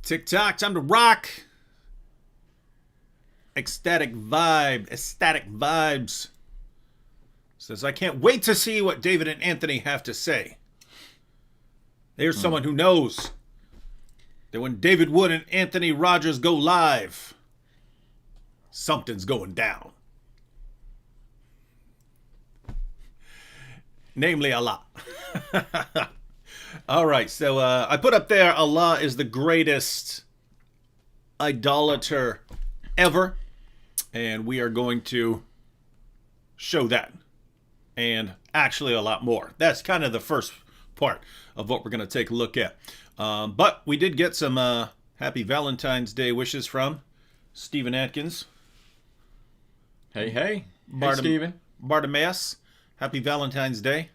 TikTok, time to rock. Ecstatic vibes. Says, I can't wait to see what David and Anthony have to say. There's someone who knows that when David Wood and Anthony Rogers go live, something's going down. Namely, Allah. All right, so I put up there, Allah is the greatest idolater ever. And we are going to show that. And actually a lot more. That's kind of the first part of what we're going to take a look at. But we did get some happy Valentine's Day wishes from Stephen Atkins. Hey, hey. Hey, Stephen. Bartimaeus. Happy Valentine's Day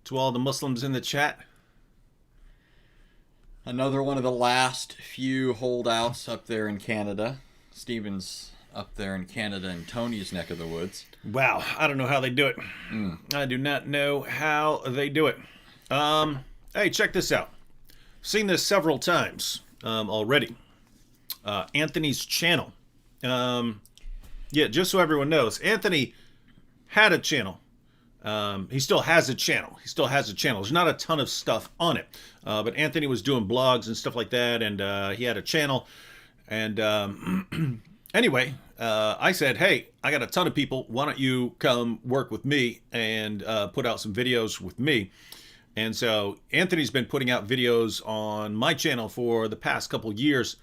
to all the Muslims in the chat. Another one of the last few holdouts up there in Canada. Stephen's up there in Canada in Tony's neck of the woods. Wow, I don't know how they do it. I do not know how they do it. Hey, check this out. Seen this several times already. Anthony's channel. Yeah, just so everyone knows, Anthony had a channel. He still has a channel. There's not a ton of stuff on it. But Anthony was doing blogs and stuff like that, and he had a channel. And anyway, I said, hey, I got a ton of people. Why don't you come work with me and put out some videos with me? And so Anthony's been putting out videos on my channel for the past couple years.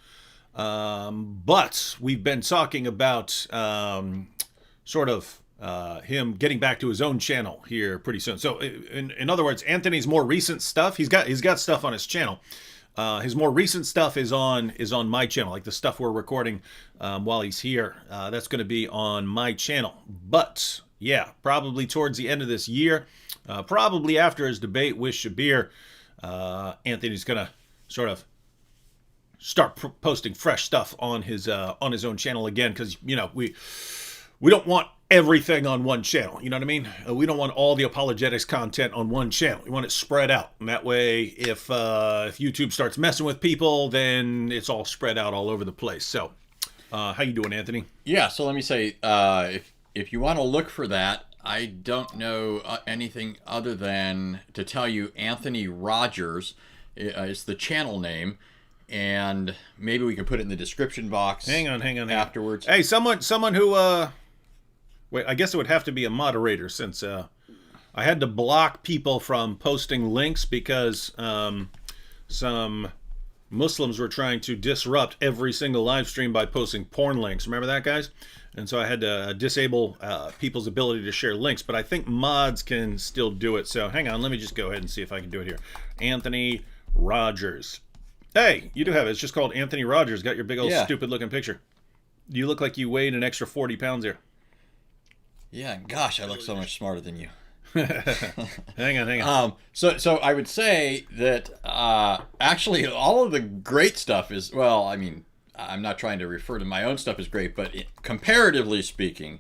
But we've been talking about him getting back to his own channel here pretty soon. So in other words, Anthony's more recent stuff, he's got stuff on his channel. His more recent stuff is on my channel, like the stuff we're recording while he's here. That's going to be on my channel. But yeah, probably towards the end of this year, probably after his debate with Shabir, Anthony's going to sort of start posting fresh stuff on his own channel again, because we don't want everything on one channel. You know what I mean? We don't want all the apologetics content on one channel. We want it spread out. And that way, if YouTube starts messing with people, then it's all spread out all over the place. So, how you doing, Anthony? Yeah, so let me say, if you want to look for that, I don't know anything other than to tell you Anthony Rogers is the channel name. And maybe we can put it in the description box. Hang on. Afterwards. Hey, someone who wait, I guess it would have to be a moderator, since I had to block people from posting links because some Muslims were trying to disrupt every single live stream by posting porn links. Remember that, guys? And so I had to disable people's ability to share links, but I think mods can still do it. So hang on, let me just go ahead and see if I can do it here. Anthony Rogers. Hey, you do have it. It's just called Anthony Rogers. Got your big old stupid looking picture. You look like you weighed an extra 40 pounds here. Yeah, gosh, I look so much smarter than you. Hang on. So I would say that actually all of the great stuff is, well, I mean, I'm not trying to refer to my own stuff as great, but comparatively speaking,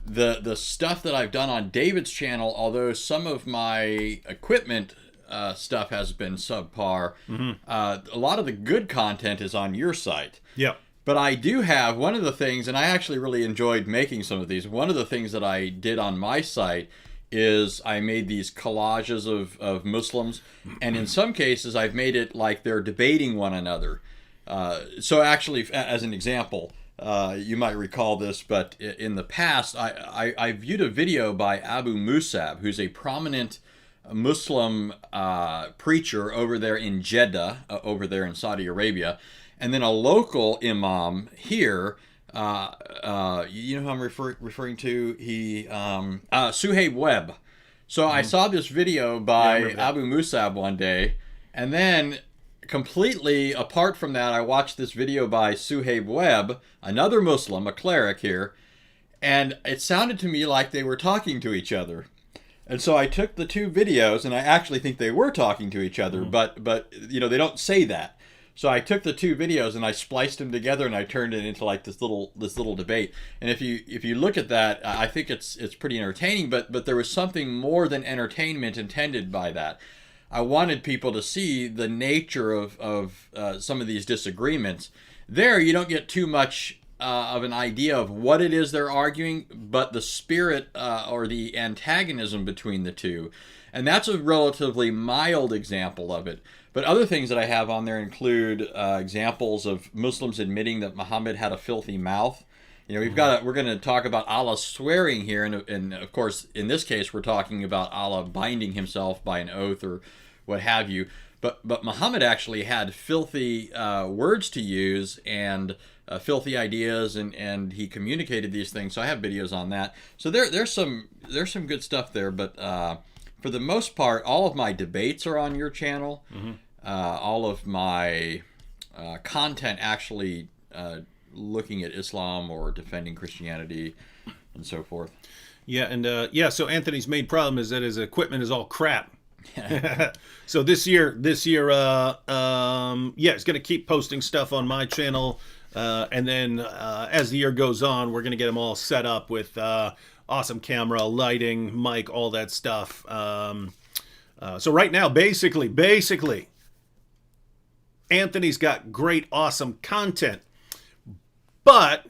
the stuff that I've done on David's channel, although some of my equipment stuff has been subpar, a lot of the good content is on your site. Yep. But I do have one of the things, and I actually really enjoyed making some of these. One of the things that I did on my site is I made these collages of Muslims, and in some cases I've made it like they're debating one another. So actually, as an example, you might recall this, but in the past I viewed a video by Abu Musab, who's a prominent Muslim preacher over there in Jeddah, over there in Saudi Arabia. And then a local imam here, you know who I'm referring to? Suhaib Webb. So I saw this video by Abu Musab one day, and then completely apart from that, I watched this video by Suhaib Webb, another Muslim, a cleric here, and it sounded to me like they were talking to each other. And so I took the two videos, and I actually think they were talking to each other, but they don't say that. So I took the two videos and I spliced them together and I turned it into like this little debate. And if you look at that, I think it's pretty entertaining. But there was something more than entertainment intended by that. I wanted people to see the nature of some of these disagreements. There, you don't get too much of an idea of what it is they're arguing, but the spirit or the antagonism between the two. And that's a relatively mild example of it. But other things that I have on there include examples of Muslims admitting that Muhammad had a filthy mouth. You know, we're going to talk about Allah swearing here, and of course, in this case, we're talking about Allah binding himself by an oath or what have you. But Muhammad actually had filthy words to use and filthy ideas, and he communicated these things. So I have videos on that. So there's some good stuff there. But for the most part, all of my debates are on your channel. All of my content actually looking at Islam or defending Christianity and so forth. Yeah, and so Anthony's main problem is that his equipment is all crap. So this year, he's going to keep posting stuff on my channel, and then as the year goes on, we're going to get him all set up with awesome camera, lighting, mic, all that stuff. So right now, basically, Anthony's got great, awesome content. But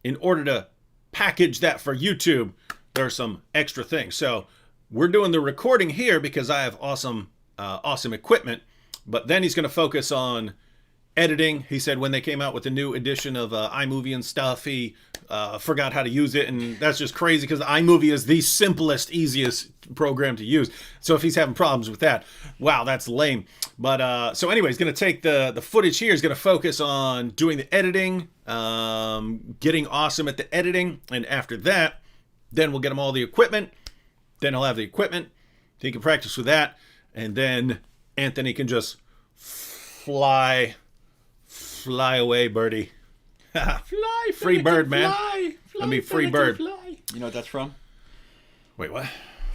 in order to package that for YouTube, there are some extra things. So we're doing the recording here because I have awesome equipment. But then he's going to focus on editing. He said when they came out with the new edition of iMovie and stuff, he forgot how to use it. And that's just crazy because iMovie is the simplest, easiest program to use. So if he's having problems with that, wow, that's lame. But so anyway, he's going to take the footage here. He's going to focus on doing the editing, getting awesome at the editing. And after that, then we'll get him all the equipment. Then he'll have the equipment. He can practice with that. And then Anthony can just fly away, birdie. Fly, free bird, man. Fly, I mean, free bird. Fly. You know what that's from? Wait, what?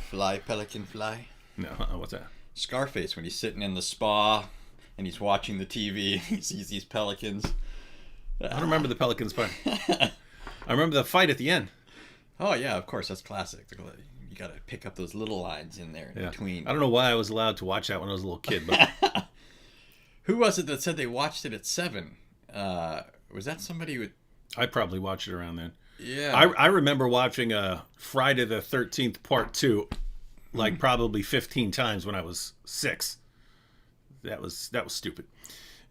Fly, pelican, fly. No, what's that? Scarface, when he's sitting in the spa and he's watching the TV, he sees these pelicans. I don't remember the pelicans part. I remember the fight at the end. Oh yeah, of course, that's classic. You got to pick up those little lines in there in between. I don't know why I was allowed to watch that when I was a little kid, but who was it that said they watched it at 7? Was that somebody who? I probably watched it around then. Yeah. I remember watching Friday the 13th Part 2 like probably 15 times when I was 6. That was stupid.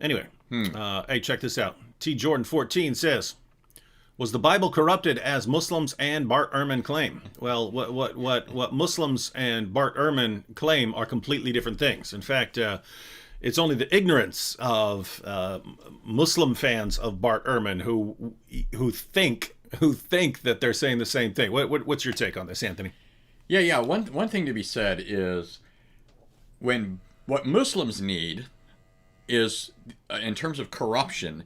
Anyway, hey, check this out. T. Jordan 14 says, was the Bible corrupted as Muslims and Bart Ehrman claim? Well, what Muslims and Bart Ehrman claim are completely different things. In fact, it's only the ignorance of Muslim fans of Bart Ehrman who think that they're saying the same thing. What's your take on this, Anthony? Yeah. One thing to be said is what Muslims need is, in terms of corruption,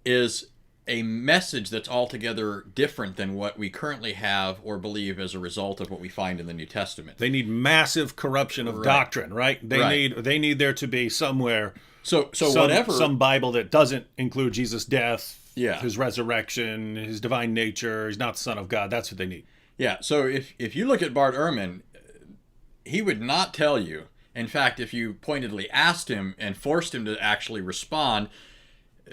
is a message that's altogether different than what we currently have or believe as a result of what we find in the New Testament. They need massive corruption of doctrine, right? They need there to be somewhere some Bible that doesn't include Jesus' death, his resurrection, his divine nature, he's not the Son of God. That's what they need. Yeah, so if you look at Bart Ehrman, he would not tell you. In fact, if you pointedly asked him and forced him to actually respond,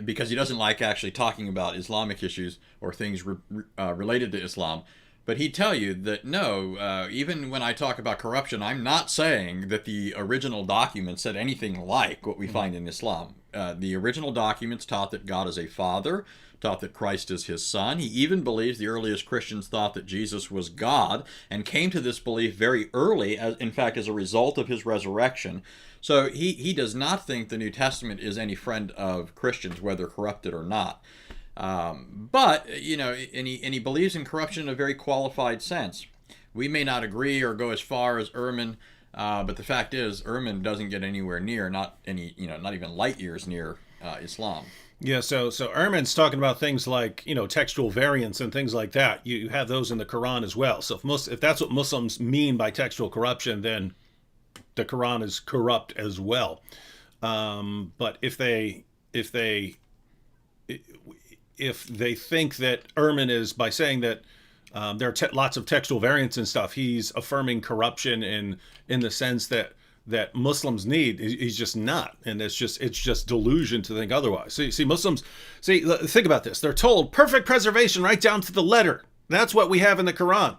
because he doesn't like actually talking about Islamic issues or things related to Islam, but he'd tell you that no, even when I talk about corruption, I'm not saying that the original document said anything like what we find in Islam. The original documents taught that God is a father, taught that Christ is his son. He even believes the earliest Christians thought that Jesus was God and came to this belief very early, in fact, as a result of his resurrection. So he does not think the New Testament is any friend of Christians, whether corrupted or not. But, and he believes in corruption in a very qualified sense. We may not agree or go as far as Ehrman, but the fact is, Ehrman doesn't get anywhere near, not even light years near Islam. Yeah, so Ehrman's talking about things like, textual variants and things like that. You have those in the Quran as well. So if that's what Muslims mean by textual corruption, then the Quran is corrupt as well. But if they think that Ehrman is, by saying that there are lots of textual variants and stuff, he's affirming corruption in the sense that that Muslims need. He's just not, and it's just delusion to think otherwise. See, Muslims, think about this. They're told perfect preservation right down to the letter. That's what we have in the Quran.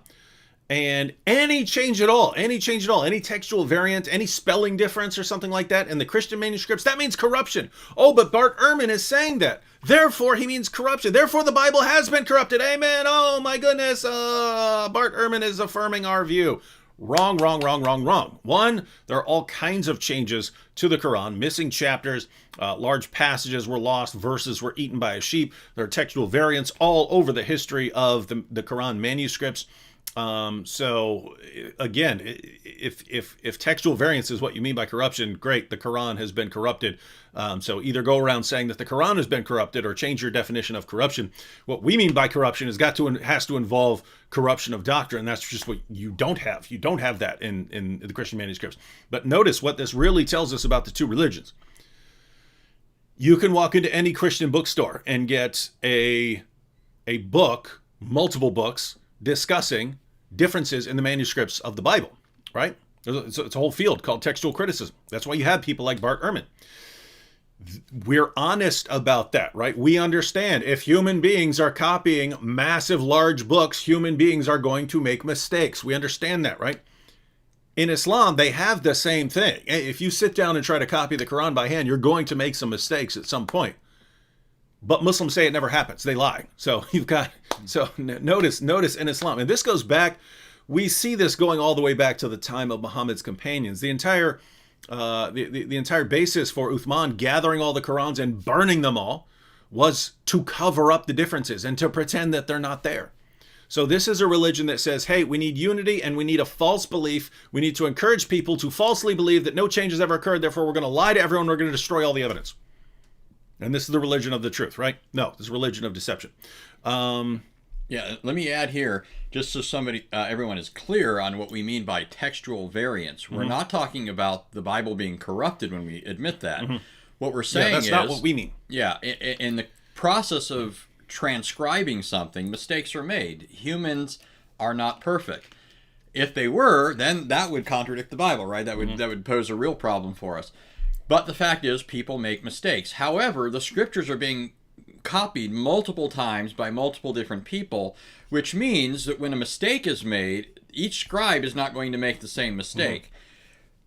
And any change at all, any textual variant, any spelling difference or something like that in the Christian manuscripts, that means corruption. Oh, but Bart Ehrman is saying that. Therefore, he means corruption. Therefore, the Bible has been corrupted. Amen. Oh, my goodness. Bart Ehrman is affirming our view. Wrong. One, there are all kinds of changes to the Quran, missing chapters, large passages were lost, verses were eaten by a sheep. There are textual variants all over the history of the Quran manuscripts. So again, if textual variance is what you mean by corruption, great, the Quran has been corrupted. So either go around saying that the Quran has been corrupted or change your definition of corruption. What we mean by corruption has to involve corruption of doctrine. That's just what you don't have. You don't have that in the Christian manuscripts. But notice what this really tells us about the two religions. You can walk into any Christian bookstore and get a book, multiple books, discussing differences in the manuscripts of the Bible, right? It's a whole field called textual criticism. That's why you have people like Bart Ehrman. We're honest about that, right? We understand if human beings are copying massive, large books, human beings are going to make mistakes. We understand that, right? In Islam, they have the same thing. If you sit down and try to copy the Quran by hand, you're going to make some mistakes at some point. But Muslims say it never happens. They lie. So notice in Islam, and this goes back, we see this going all the way back to the time of Muhammad's companions. The entire basis for Uthman gathering all the Qurans and burning them all was to cover up the differences and to pretend that they're not there. So this is a religion that says, hey, we need unity and we need a false belief. We need to encourage people to falsely believe that no change has ever occurred. Therefore, we're going to lie to everyone. We're going to destroy all the evidence. And this is the religion of the truth, right? No, this is a religion of deception. Yeah, let me add here, just so everyone is clear on what we mean by textual variance. We're not talking about the Bible being corrupted when we admit that. What we're saying that's not what we mean. Yeah, in the process of transcribing something, mistakes are made. Humans are not perfect. If they were, then that would contradict the Bible, right? That would pose a real problem for us. But the fact is, people make mistakes. However, the scriptures are being copied multiple times by multiple different people, which means that when a mistake is made, each scribe is not going to make the same mistake.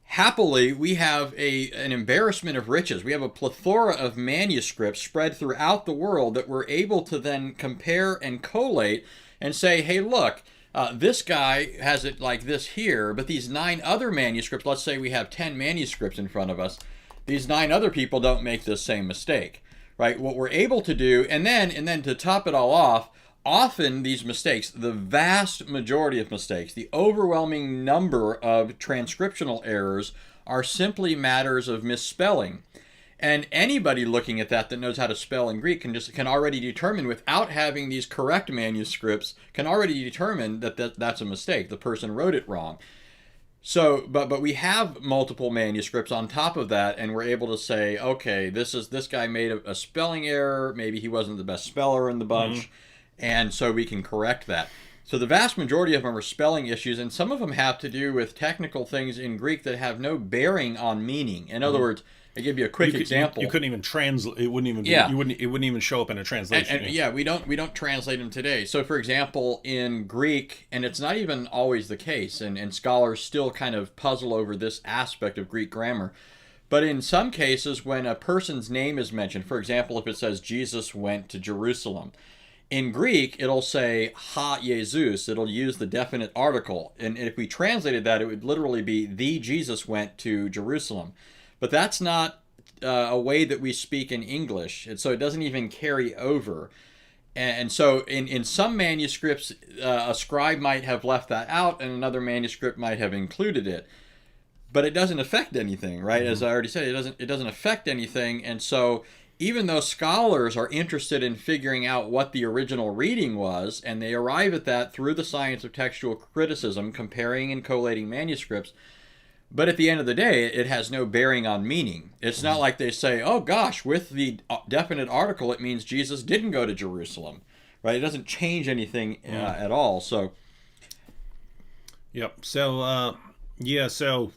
Happily, we have an embarrassment of riches. We have a plethora of manuscripts spread throughout the world that we're able to then compare and collate and say, hey, look, this guy has it like this here, but these 9 other manuscripts, let's say we have 10 manuscripts in front of us, these 9 other people don't make this same mistake, right? What we're able to do, and then to top it all off, often these mistakes, the vast majority of mistakes, the overwhelming number of transcriptional errors are simply matters of misspelling. And anybody looking at that knows how to spell in Greek can already determine, without having these correct manuscripts, can already determine that's a mistake. The person wrote it wrong. So, but we have multiple manuscripts on top of that, and we're able to say, okay, this guy made a spelling error. Maybe he wasn't the best speller in the bunch, and so we can correct that. So the vast majority of them are spelling issues, and some of them have to do with technical things in Greek that have no bearing on meaning. In other words, I give you a quick example. You couldn't even translate. It wouldn't even. Yeah. It wouldn't even show up in a translation. And we don't translate them today. So, for example, in Greek, and it's not even always the case, and scholars still kind of puzzle over this aspect of Greek grammar. But in some cases, when a person's name is mentioned, for example, if it says Jesus went to Jerusalem, in Greek it'll say ha Jesus. It'll use the definite article, and if we translated that, it would literally be the Jesus went to Jerusalem. But that's not a way that we speak in English, and so it doesn't even carry over. And so in some manuscripts, a scribe might have left that out, and another manuscript might have included it. But it doesn't affect anything, right? As I already said, it doesn't affect anything. And so even though scholars are interested in figuring out what the original reading was, and they arrive at that through the science of textual criticism, comparing and collating manuscripts, but at the end of the day, it has no bearing on meaning. It's not like they say, oh gosh, with the definite article, it means Jesus didn't go to Jerusalem, right? It doesn't change anything at all. So, yep. So, so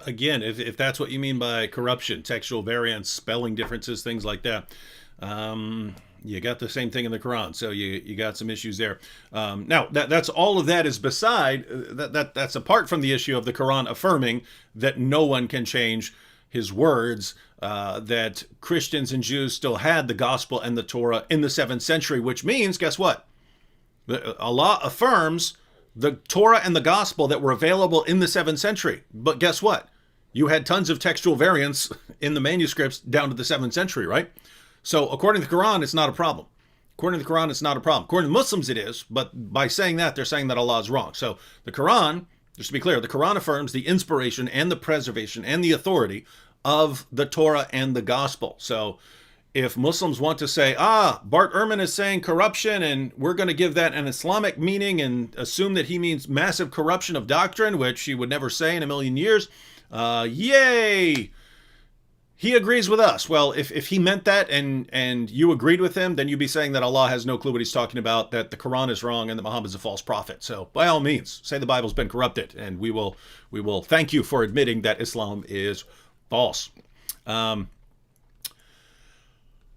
again, if that's what you mean by corruption, textual variants, spelling differences, things like that, you got the same thing in the Quran. So you got some issues there. Now that's all of that is beside that's apart from the issue of the Quran affirming that no one can change his words. That Christians and Jews still had the gospel and the Torah in the 7th century, which means, guess what? Allah affirms the Torah and the gospel that were available in the 7th century. But guess what? You had tons of textual variants in the manuscripts down to the 7th century, right? So according to the Quran, it's not a problem. According to the Quran, it's not a problem. According to Muslims, it is. But by saying that, they're saying that Allah is wrong. So the Quran, just to be clear, the Quran affirms the inspiration and the preservation and the authority of the Torah and the gospel. So if Muslims want to say, Bart Ehrman is saying corruption and we're going to give that an Islamic meaning and assume that he means massive corruption of doctrine, which he would never say in a million years, yay! He agrees with us. Well, if he meant that and you agreed with him, then you'd be saying that Allah has no clue what he's talking about, that the Quran is wrong and that Muhammad's a false prophet. So by all means, say the Bible's been corrupted, and we will thank you for admitting that Islam is false.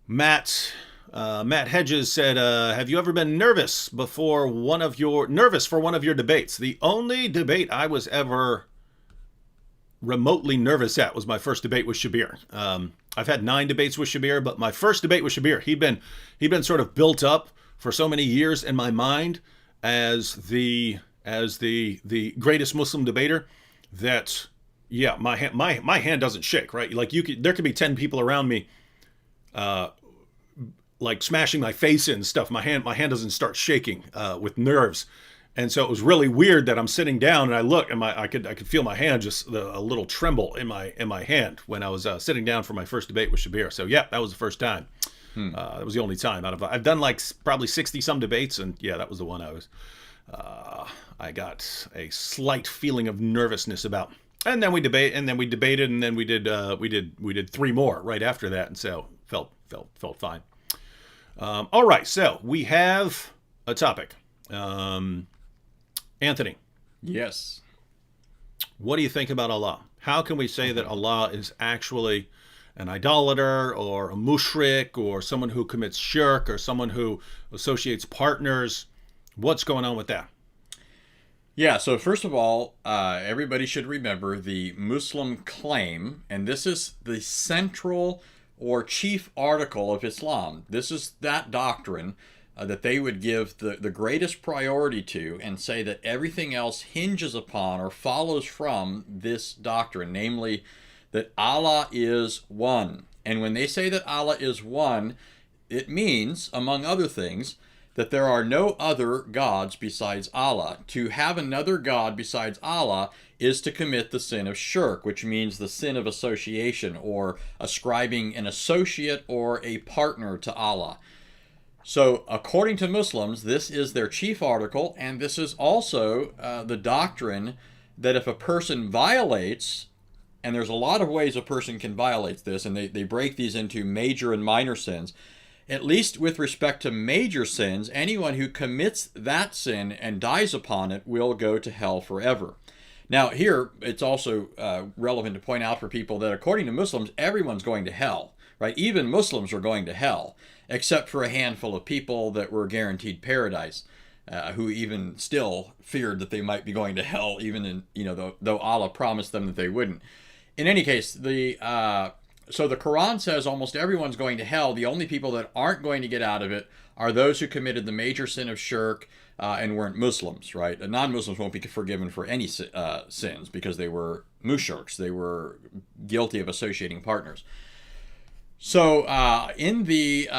Matt Hedges said, have you ever been nervous for one of your debates? The only debate I was ever remotely nervous at was my first debate with Shabir. I've had 9 debates with Shabir, but my first debate with Shabir, he'd been sort of built up for so many years in my mind as the greatest Muslim debater that my hand doesn't shake, right? Like there could be 10 people around me like smashing my face in stuff. My hand doesn't start shaking with nerves. And so it was really weird that I'm sitting down and I look and I could feel my hand just a little tremble in my hand when I was sitting down for my first debate with Shabir. So yeah, that was the first time. That was the only time I've done like probably 60 some debates, and yeah, that was the one I got a slight feeling of nervousness about. And then we debated, and then we did 3 more right after that, and so felt fine. All right, so we have a topic. Anthony. Yes. What do you think about Allah? How can we say that Allah is actually an idolater or a mushrik or someone who commits shirk or someone who associates partners? What's going on with that? Yeah, so first of all, everybody should remember the Muslim claim, and this is the central or chief article of Islam. This is that doctrine that they would give the greatest priority to and say that everything else hinges upon or follows from this doctrine, namely that Allah is one. And when they say that Allah is one, it means, among other things, that there are no other gods besides Allah. To have another god besides Allah is to commit the sin of shirk, which means the sin of association, or ascribing an associate or a partner to Allah. So, according to Muslims, this is their chief article, and this is also the doctrine that if a person violates, and there's a lot of ways a person can violate this, and they break these into major and minor sins. At least with respect to major sins, anyone who commits that sin and dies upon it will go to hell forever. Now, here, it's also relevant to point out for people that according to Muslims, everyone's going to hell, right? Even Muslims are going to hell, except for a handful of people that were guaranteed paradise, who even still feared that they might be going to hell, even in, though Allah promised them that they wouldn't. In any case, so the Quran says almost everyone's going to hell. The only people that aren't going to get out of it are those who committed the major sin of shirk and weren't Muslims, right? Non-Muslims won't be forgiven for any sins because they were mushriks. They were guilty of associating partners. So in the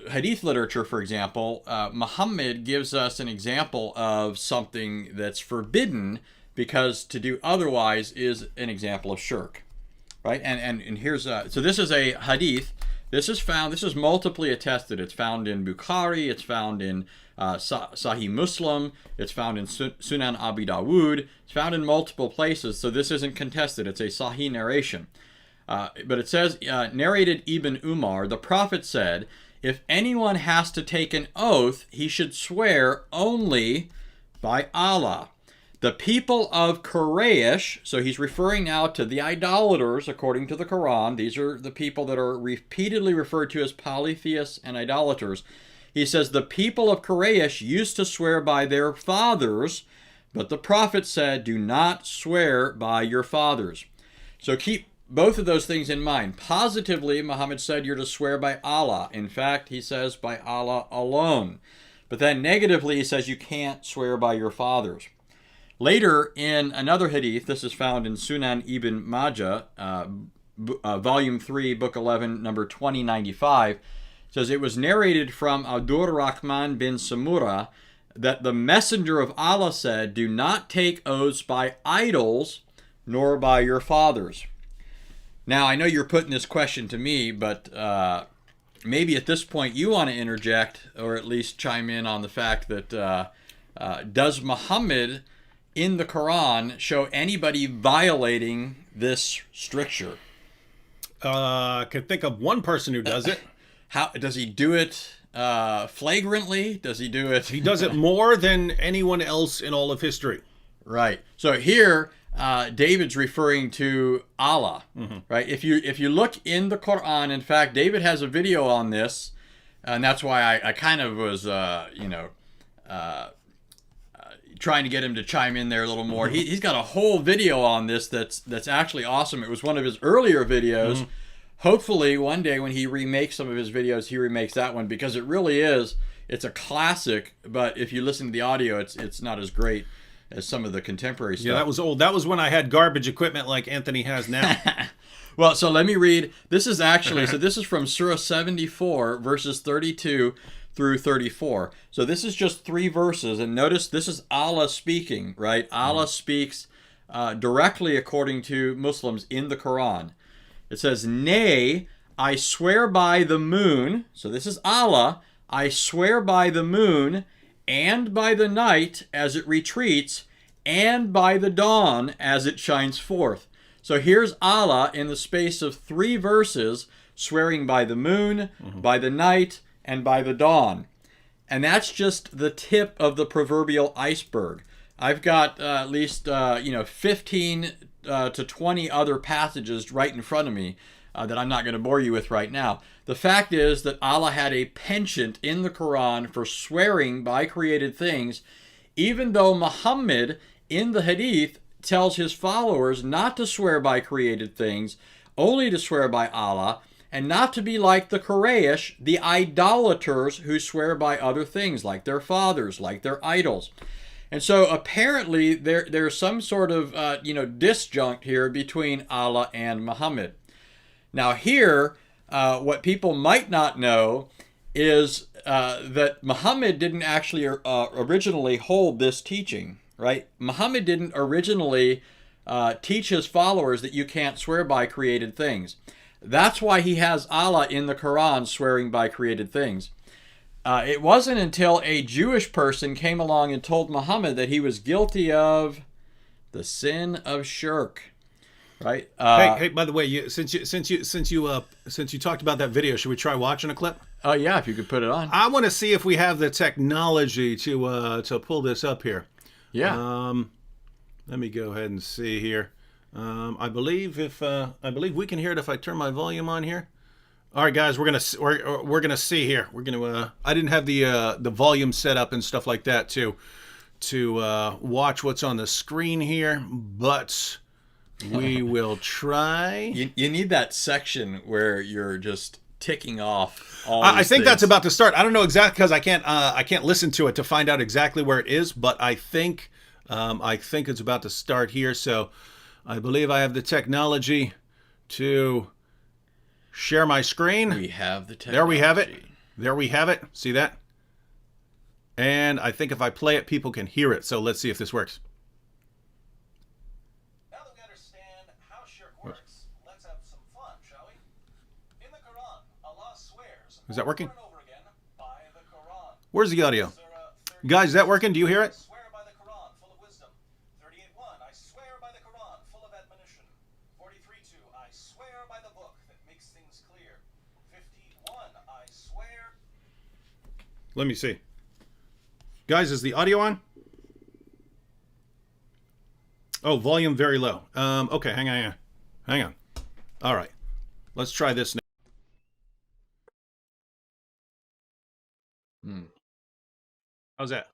hadith literature, for example, Muhammad gives us an example of something that's forbidden because to do otherwise is an example of shirk. Right, and here's so this is a hadith. This is multiply attested. It's found in Bukhari. It's found in Sahih Muslim. It's found in Sunan Abi Dawud. It's found in multiple places. So this isn't contested. It's a Sahih narration. But it says, narrated Ibn Umar, the Prophet said, if anyone has to take an oath, he should swear only by Allah. The people of Quraysh, so he's referring now to the idolaters according to the Quran. These are the people that are repeatedly referred to as polytheists and idolaters. He says, the people of Quraysh used to swear by their fathers, but the prophet said, do not swear by your fathers. So keep both of those things in mind. Positively, Muhammad said you're to swear by Allah. In fact, he says by Allah alone. But then negatively, he says you can't swear by your fathers. Later, in another hadith, this is found in Sunan Ibn Majah, Volume 3, Book 11, number 2095, says, it was narrated from Abdur Rahman bin Samura that the Messenger of Allah said, do not take oaths by idols, nor by your fathers. Now, I know you're putting this question to me, but maybe at this point you want to interject, or at least chime in on the fact that does Muhammad in the Quran show anybody violating this stricture? I can think of one person who does it. How does he do it? Flagrantly? Does he do it? He does it more than anyone else in all of history. Right. So here, David's referring to Allah. Right. If you look in the Quran, in fact, David has a video on this, and that's why I kind of was, trying to get him to chime in there a little more. He's got a whole video on this that's actually awesome. It was one of his earlier videos. Hopefully one day when he remakes some of his videos, he remakes that one, because it really is. It's a classic, but if you listen to the audio, it's not as great as some of the contemporary stuff. Yeah, that was old. That was when I had garbage equipment like Anthony has now. Well, so let me read. This is actually, so this is from Surah 74, verses 32 through 34. So this is just 3 verses, and notice this is Allah speaking, right? Allah speaks directly according to Muslims in the Quran. It says, nay, I swear by the moon, so this is Allah, I swear by the moon and by the night as it retreats and by the dawn as it shines forth. So here's Allah in the space of 3 verses swearing by the moon, by the night, and by the dawn. And that's just the tip of the proverbial iceberg. I've got at least 15 to 20 other passages right in front of me that I'm not going to bore you with right now. The fact is that Allah had a penchant in the Quran for swearing by created things, even though Muhammad in the Hadith tells his followers not to swear by created things, only to swear by Allah, and not to be like the Quraysh, the idolaters who swear by other things, like their fathers, like their idols. And so apparently there's some sort of disjunct here between Allah and Muhammad. Now here, what people might not know is that Muhammad didn't actually originally hold this teaching, right? Muhammad didn't originally teach his followers that you can't swear by created things. That's why he has Allah in the Quran swearing by created things. It wasn't until a Jewish person came along and told Muhammad that he was guilty of the sin of shirk. Right? Hey, by the way, since you talked about that video, should we try watching a clip? Oh yeah, if you could put it on. I want to see if we have the technology to pull this up here. Yeah. Let me go ahead and see here. I believe we can hear it if I turn my volume on here. All right, guys, we're gonna see here. We're gonna. I didn't have the volume set up and stuff like that to watch what's on the screen here, but we will try. You need that section where you're just ticking off all I think things. that's about to start. I don't know exactly because I can't listen to it to find out exactly where it is, but I think it's about to start here. So I believe I have the technology to share my screen. We have the technology. There we have it. There we have it. See that? And I think if I play it, people can hear it. So let's see if this works. Now that we understand how shirk works, let's have some fun, shall we? In the Quran, Allah swears Is that working? over and over again by the Quran. Where's the audio? Surah 38, Guys, is that working? Do you hear it? I swear by the Quran, full of wisdom. 38:1, I swear by the Quran, full of admonition. 43:2, I swear by the book that makes things clear. 51, I swear. Let me see. Guys, is the audio on? Oh, volume very low. Okay, hang on. All right, let's try this now. Hmm. How's that?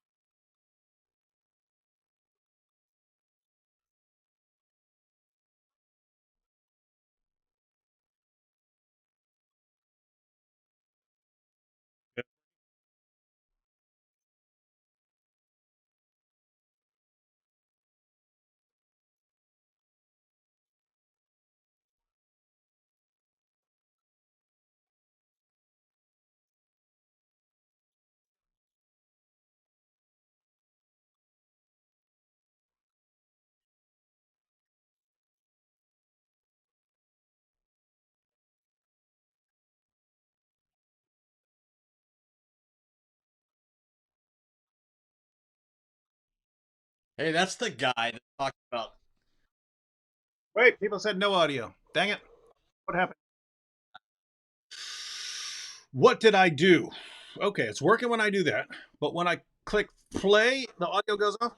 Hey, that's the guy that talked about. Wait, people said no audio. Dang it! What happened? What did I do? Okay, it's working when I do that, but when I click play, the audio goes off.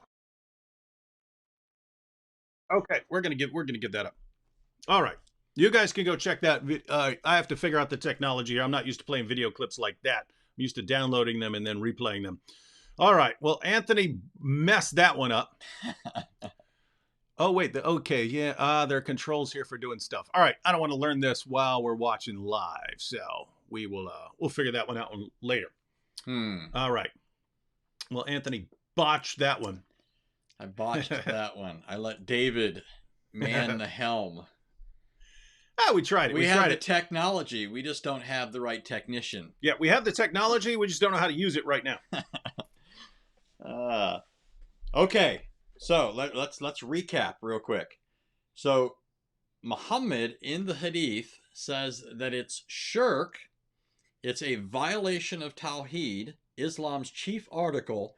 Okay, we're gonna give that up. All right, you guys can go check that. I have to figure out the technology here. I'm not used to playing video clips like that. I'm used to downloading them and then replaying them. All right. Well, Anthony messed that one up. Oh wait. Okay. Yeah. There are controls here for doing stuff. All right. I don't want to learn this while we're watching live, so we'll figure that one out later. Hmm. All right. Well, Anthony botched that one. I botched that one. I let David man the helm. We tried it. We have tried the it. technology. We just don't have the right technician. Yeah, we have the technology. We just don't know how to use it right now. Okay, so let's recap real quick. So Muhammad in the Hadith says that it's shirk. It's a violation of Tawheed, Islam's chief article,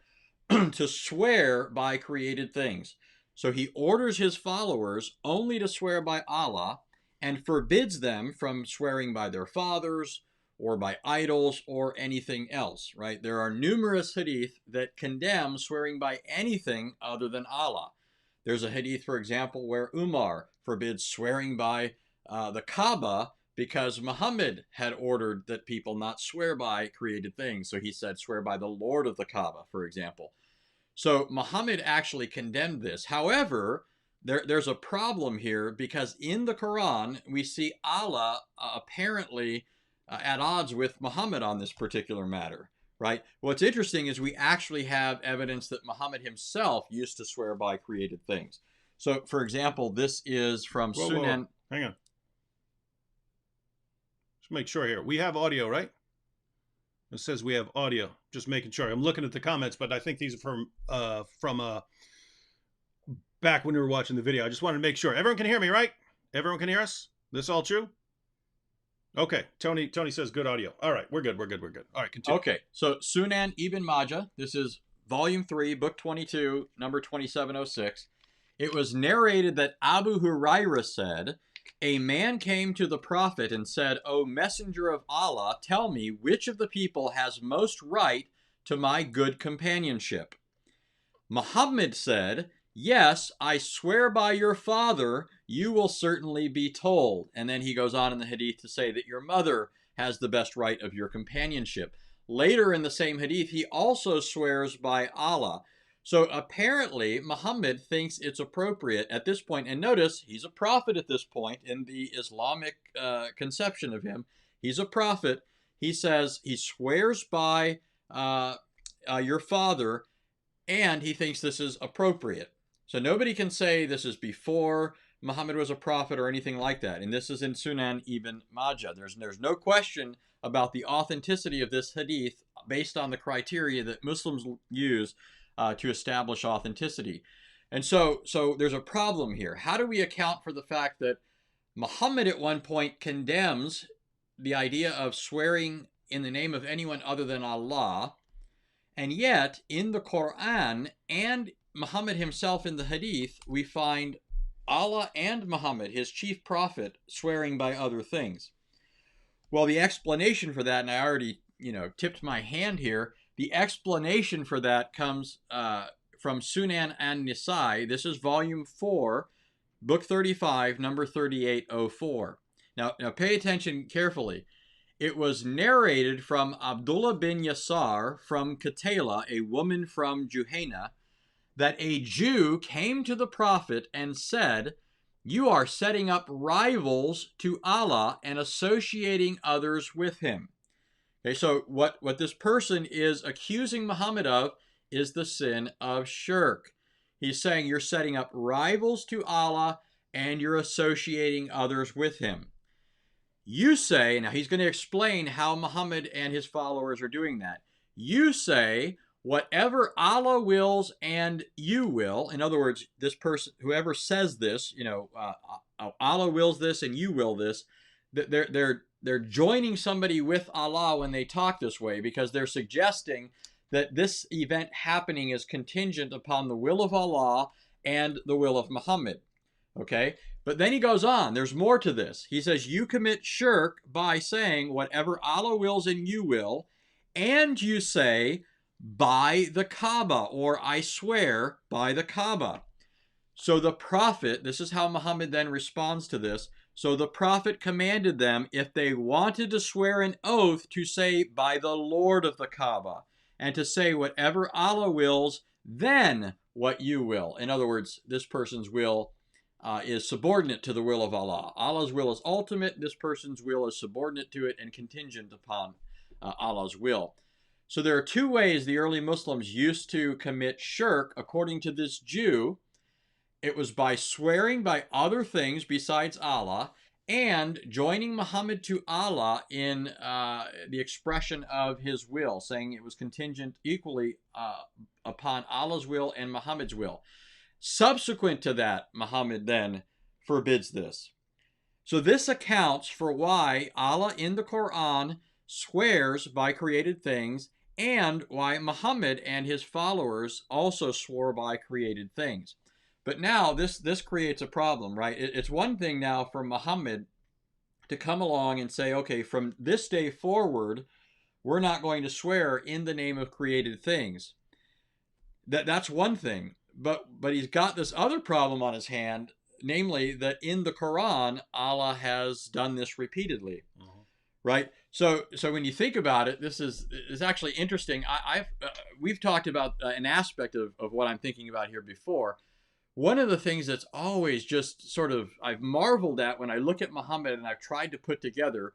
to swear by created things. So he orders his followers only to swear by Allah and forbids them from swearing by their fathers or by idols or anything else, right? There are numerous hadith that condemn swearing by anything other than Allah. There's a hadith, for example, where Umar forbids swearing by the Kaaba because Muhammad had ordered that people not swear by created things. So he said, swear by the Lord of the Kaaba, for example. So Muhammad actually condemned this. However, there's a problem here because in the Quran, we see Allah apparently at odds with Muhammad on this particular matter, right? What's interesting is we actually have evidence that Muhammad himself used to swear by created things. So, for example, this is from Sunan. Hang on. Just make sure here. We have audio, right? It says we have audio. Just making sure. I'm looking at the comments, but I think these are from back when we were watching the video. I just wanted to make sure. Everyone can hear me, right? Everyone can hear us? This all true? Okay. Tony says good audio. All right. We're good. All right, continue. Okay. So Sunan Ibn Majah, this is volume 3, book 22, number 2706. It was narrated that Abu Hurairah said, a man came to the Prophet and said, O messenger of Allah, tell me which of the people has most right to my good companionship. Muhammad said, yes, I swear by your father, you will certainly be told. And then he goes on in the hadith to say that your mother has the best right of your companionship. Later in the same hadith, he also swears by Allah. So apparently, Muhammad thinks it's appropriate at this point. And notice, he's a prophet at this point in the Islamic conception of him. He's a prophet. He says he swears by your father, and he thinks this is appropriate. So nobody can say this is before Muhammad was a prophet or anything like that. And this is in Sunan Ibn Majah. There's no question about the authenticity of this hadith based on the criteria that Muslims use to establish authenticity. And so there's a problem here. How do we account for the fact that Muhammad at one point condemns the idea of swearing in the name of anyone other than Allah, and yet in the Quran and Muhammad himself in the hadith, we find Allah and Muhammad, his chief prophet, swearing by other things? Well, the explanation for that, and I already tipped my hand here, the explanation for that comes from Sunan and Nisai. This is volume 4, book 35, number 3804. Now pay attention carefully. It was narrated from Abdullah bin Yasar from Katala, a woman from Juhayna, that a Jew came to the prophet and said, "You are setting up rivals to Allah and associating others with him." Okay, so what this person is accusing Muhammad of is the sin of shirk. He's saying you're setting up rivals to Allah and you're associating others with him. You say, now he's going to explain how Muhammad and his followers are doing that. You say, whatever Allah wills and you will. In other words, this person, whoever says this, Allah wills this and you will this, they're joining somebody with Allah when they talk this way, because they're suggesting that this event happening is contingent upon the will of Allah and the will of Muhammad. Okay? But then he goes on. There's more to this. He says, you commit shirk by saying whatever Allah wills and you will, and you say, by the Kaaba, or I swear by the Kaaba. So the prophet, this is how Muhammad then responds to this. So the prophet commanded them, if they wanted to swear an oath, to say by the Lord of the Kaaba, and to say whatever Allah wills, then what you will. In other words, this person's will is subordinate to the will of Allah. Allah's will is ultimate. This person's will is subordinate to it and contingent upon Allah's will. So there are two ways the early Muslims used to commit shirk, according to this Jew. It was by swearing by other things besides Allah and joining Muhammad to Allah in the expression of his will, saying it was contingent equally upon Allah's will and Muhammad's will. Subsequent to that, Muhammad then forbids this. So this accounts for why Allah in the Quran swears by created things, and why Muhammad and his followers also swore by created things. But now this creates a problem, right? It's one thing now for Muhammad to come along and say, okay, from this day forward, we're not going to swear in the name of created things. That's one thing. But he's got this other problem on his hand, namely that in the Quran, Allah has done this repeatedly, right? So when you think about it, this is actually interesting. We've talked about an aspect of what I'm thinking about here before. One of the things that's always just sort of I've marveled at when I look at Muhammad and I've tried to put together,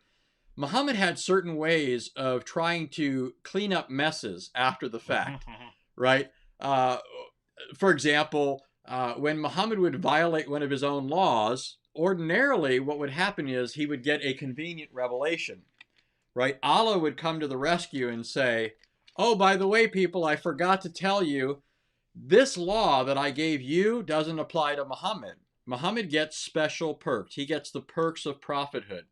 Muhammad had certain ways of trying to clean up messes after the fact, right? For example, when Muhammad would violate one of his own laws, ordinarily what would happen is he would get a convenient revelation, right? Allah would come to the rescue and say, oh, by the way, people, I forgot to tell you, this law that I gave you doesn't apply to Muhammad. Muhammad gets special perks. He gets the perks of prophethood.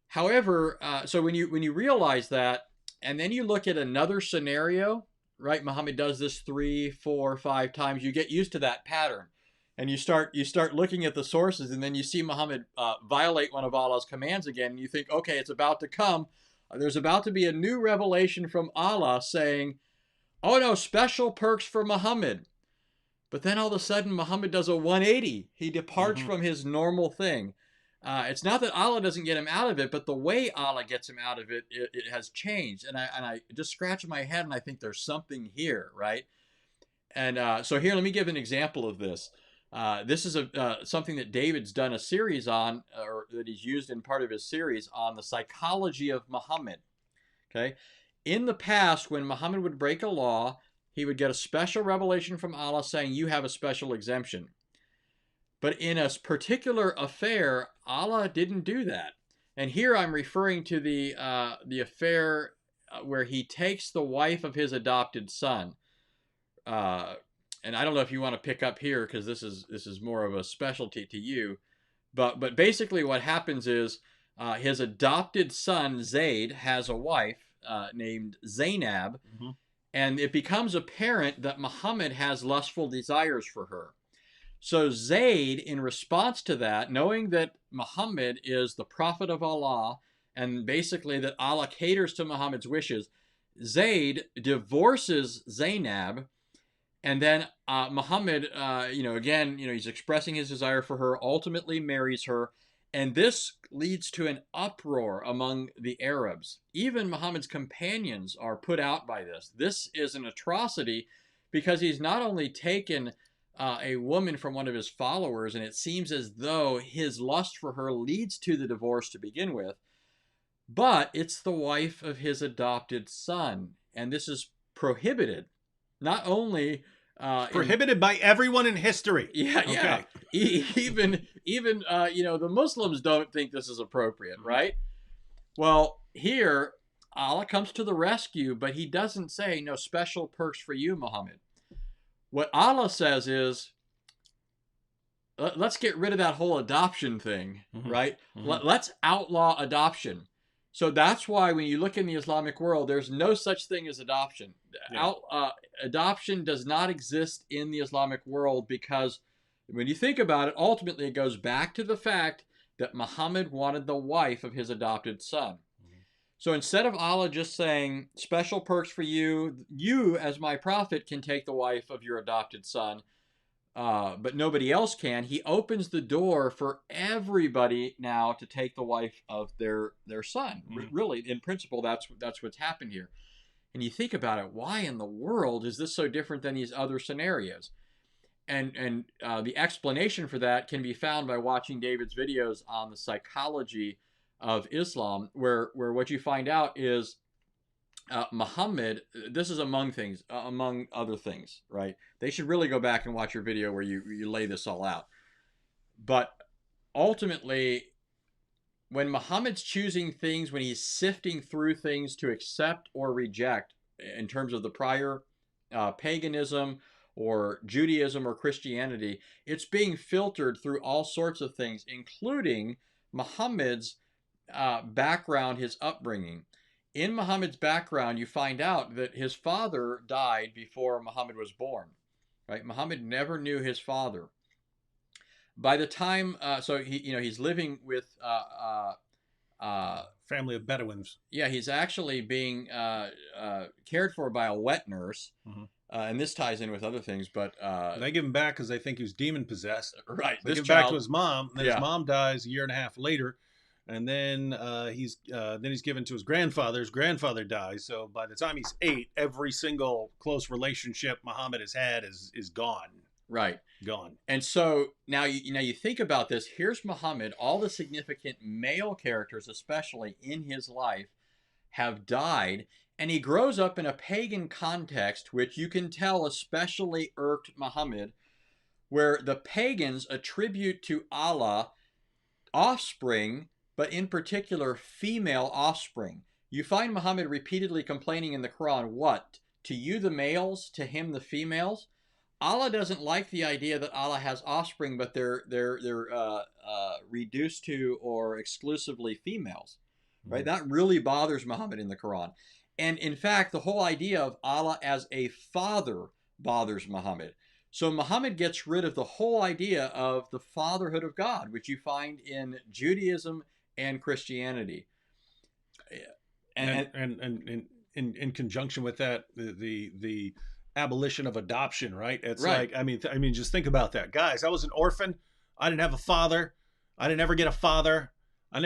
However, so when you realize that, and then you look at another scenario, right? Muhammad does this 3, 4, 5 times. You get used to that pattern, and you start looking at the sources, and then you see Muhammad violate one of Allah's commands again, and you think, okay, it's about to come. There's about to be a new revelation from Allah saying, oh no, special perks for Muhammad. But then all of a sudden, Muhammad does a 180. He departs from his normal thing. It's not that Allah doesn't get him out of it, but the way Allah gets him out of it, it has changed. And I just scratch my head and I think there's something here, right? And so here, let me give an example of this. This is something that David's done a series on, or that he's used in part of his series on the psychology of Muhammad. Okay, in the past, when Muhammad would break a law, he would get a special revelation from Allah saying, you have a special exemption. But in a particular affair, Allah didn't do that. And here I'm referring to the affair where he takes the wife of his adopted son. And I don't know if you want to pick up here because this is more of a specialty to you. But basically what happens is his adopted son, Zayd, has a wife named Zainab. And it becomes apparent that Muhammad has lustful desires for her. So Zayd, in response to that, knowing that Muhammad is the prophet of Allah, and basically that Allah caters to Muhammad's wishes, Zayd divorces Zainab And then Muhammad, again, he's expressing his desire for her, ultimately marries her. And this leads to an uproar among the Arabs. Even Muhammad's companions are put out by this. This is an atrocity because he's not only taken a woman from one of his followers, and it seems as though his lust for her leads to the divorce to begin with, but it's the wife of his adopted son. And this is prohibited. Not only Prohibited by everyone in history. yeah, yeah. Even the Muslims don't think this is appropriate, right? Well, here Allah comes to the rescue, but he doesn't say no special perks for you, Muhammad. What Allah says is, let's get rid of that whole adoption thing, right? Let's outlaw adoption. So that's why when you look in the Islamic world, there's no such thing as adoption. Yeah. Adoption does not exist in the Islamic world because when you think about it, ultimately it goes back to the fact that Muhammad wanted the wife of his adopted son. So instead of Allah just saying, special perks for you, you as my prophet can take the wife of your adopted son, but nobody else can, he opens the door for everybody now to take the wife of their son. Really, in principle, that's what's happened here. And you think about it, why in the world is this so different than these other scenarios? And the explanation for that can be found by watching David's videos on the psychology of Islam, where what you find out is Muhammad, this is among other things, right? They should really go back and watch your video where you lay this all out. But ultimately, when Muhammad's choosing things, when he's sifting through things to accept or reject in terms of the prior paganism or Judaism or Christianity, it's being filtered through all sorts of things, including Muhammad's background, his upbringing. In Muhammad's background, you find out that his father died before Muhammad was born. Right? Muhammad never knew his father. By the time, so he's living with family of Bedouins. Yeah, he's actually being cared for by a wet nurse, and this ties in with other things. But they give him back because they think he was demon possessed. Right. They give him back to his mom. Then Yeah. his mom dies a year and a half later. And then he's given to his grandfather. His grandfather dies. So by the time he's 8, every single close relationship Muhammad has had is gone. Right. Gone. And so now you think about this. Here's Muhammad. All the significant male characters, especially in his life, have died. And he grows up in a pagan context, which you can tell especially irked Muhammad, where the pagans attribute to Allah offspring, but in particular, female offspring. You find Muhammad repeatedly complaining in the Quran, what? To you the males, to him the females? Allah doesn't like the idea that Allah has offspring, but they're reduced to or exclusively females. Right? That really bothers Muhammad in the Quran. And in fact, the whole idea of Allah as a father bothers Muhammad. So Muhammad gets rid of the whole idea of the fatherhood of God, which you find in Judaism and Christianity. And in conjunction with that, the abolition of adoption, right? It's right. like, I mean, just think about that. Guys, I was an orphan. I didn't have a father. I didn't ever get a father. I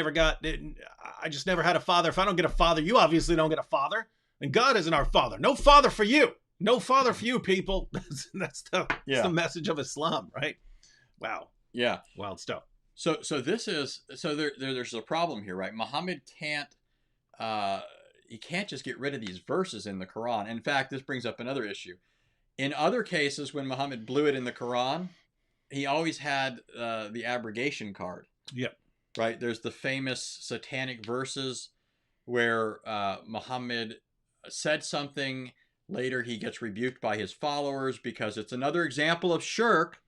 just never had a father. If I don't get a father, you obviously don't get a father. And God isn't our father. No father for you. No father for you, people. That's the message of Islam, right? Wow. Yeah. Wild stuff. So there's a problem here, right? Muhammad can't just get rid of these verses in the Quran. In fact, this brings up another issue. In other cases, when Muhammad blew it in the Quran, he always had the abrogation card. Yep. Right? There's the famous satanic verses where Muhammad said something. Later, he gets rebuked by his followers because it's another example of shirk,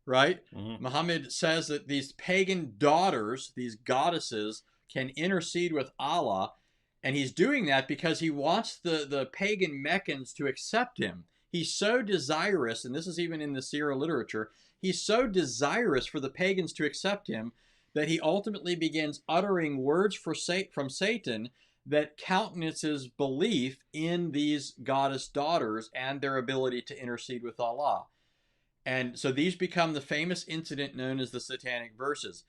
right? Muhammad says that these pagan daughters, these goddesses, can intercede with Allah, and he's doing that because he wants the pagan Meccans to accept him. He's so desirous, and this is even in the Sirah literature, he's so desirous for the pagans to accept him that he ultimately begins uttering words from Satan that countenances belief in these goddess daughters and their ability to intercede with Allah. And so these become the famous incident known as the Satanic Verses.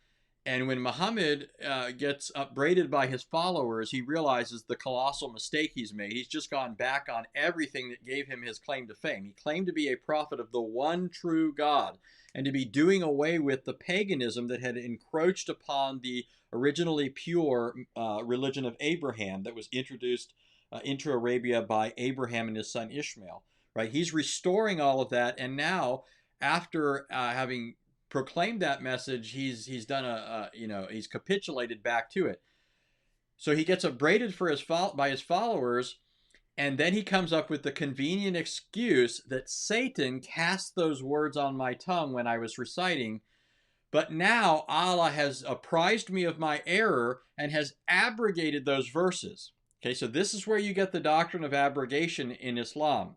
And when Muhammad gets upbraided by his followers, he realizes the colossal mistake he's made. He's just gone back on everything that gave him his claim to fame. He claimed to be a prophet of the one true God and to be doing away with the paganism that had encroached upon the originally pure religion of Abraham that was introduced into Arabia by Abraham and his son Ishmael. Right? He's restoring all of that, and now, after having proclaimed that message, he's done he's capitulated back to it. So he gets upbraided by his followers, and then he comes up with the convenient excuse that Satan cast those words on my tongue when I was reciting, but now Allah has apprised me of my error and has abrogated those verses. Okay, so this is where you get the doctrine of abrogation in Islam.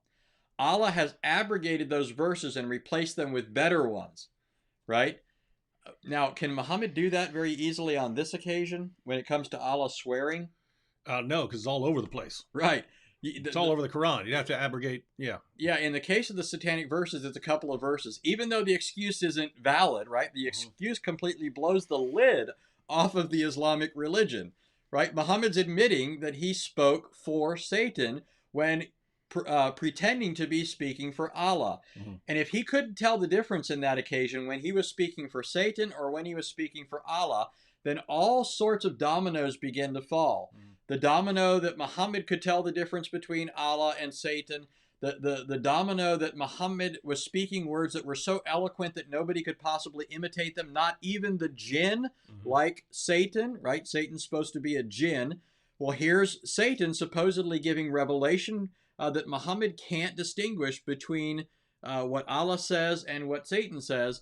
Allah has abrogated those verses and replaced them with better ones, right? Now, can Muhammad do that very easily on this occasion when it comes to Allah swearing? No, because it's all over the place. Right. It's all over the Quran. You'd have to abrogate, yeah. Yeah, in the case of the Satanic Verses, it's a couple of verses. Even though the excuse isn't valid, right? The excuse completely blows the lid off of the Islamic religion, right? Muhammad's admitting that he spoke for Satan when pretending to be speaking for Allah. And if he couldn't tell the difference in that occasion when he was speaking for Satan or when he was speaking for Allah, then all sorts of dominoes begin to fall. The domino that Muhammad could tell the difference between Allah and Satan, the domino that Muhammad was speaking words that were so eloquent that nobody could possibly imitate them, not even the jinn, like Satan, right? Satan's supposed to be a jinn. Well, here's Satan supposedly giving revelation that Muhammad can't distinguish between what Allah says and what Satan says.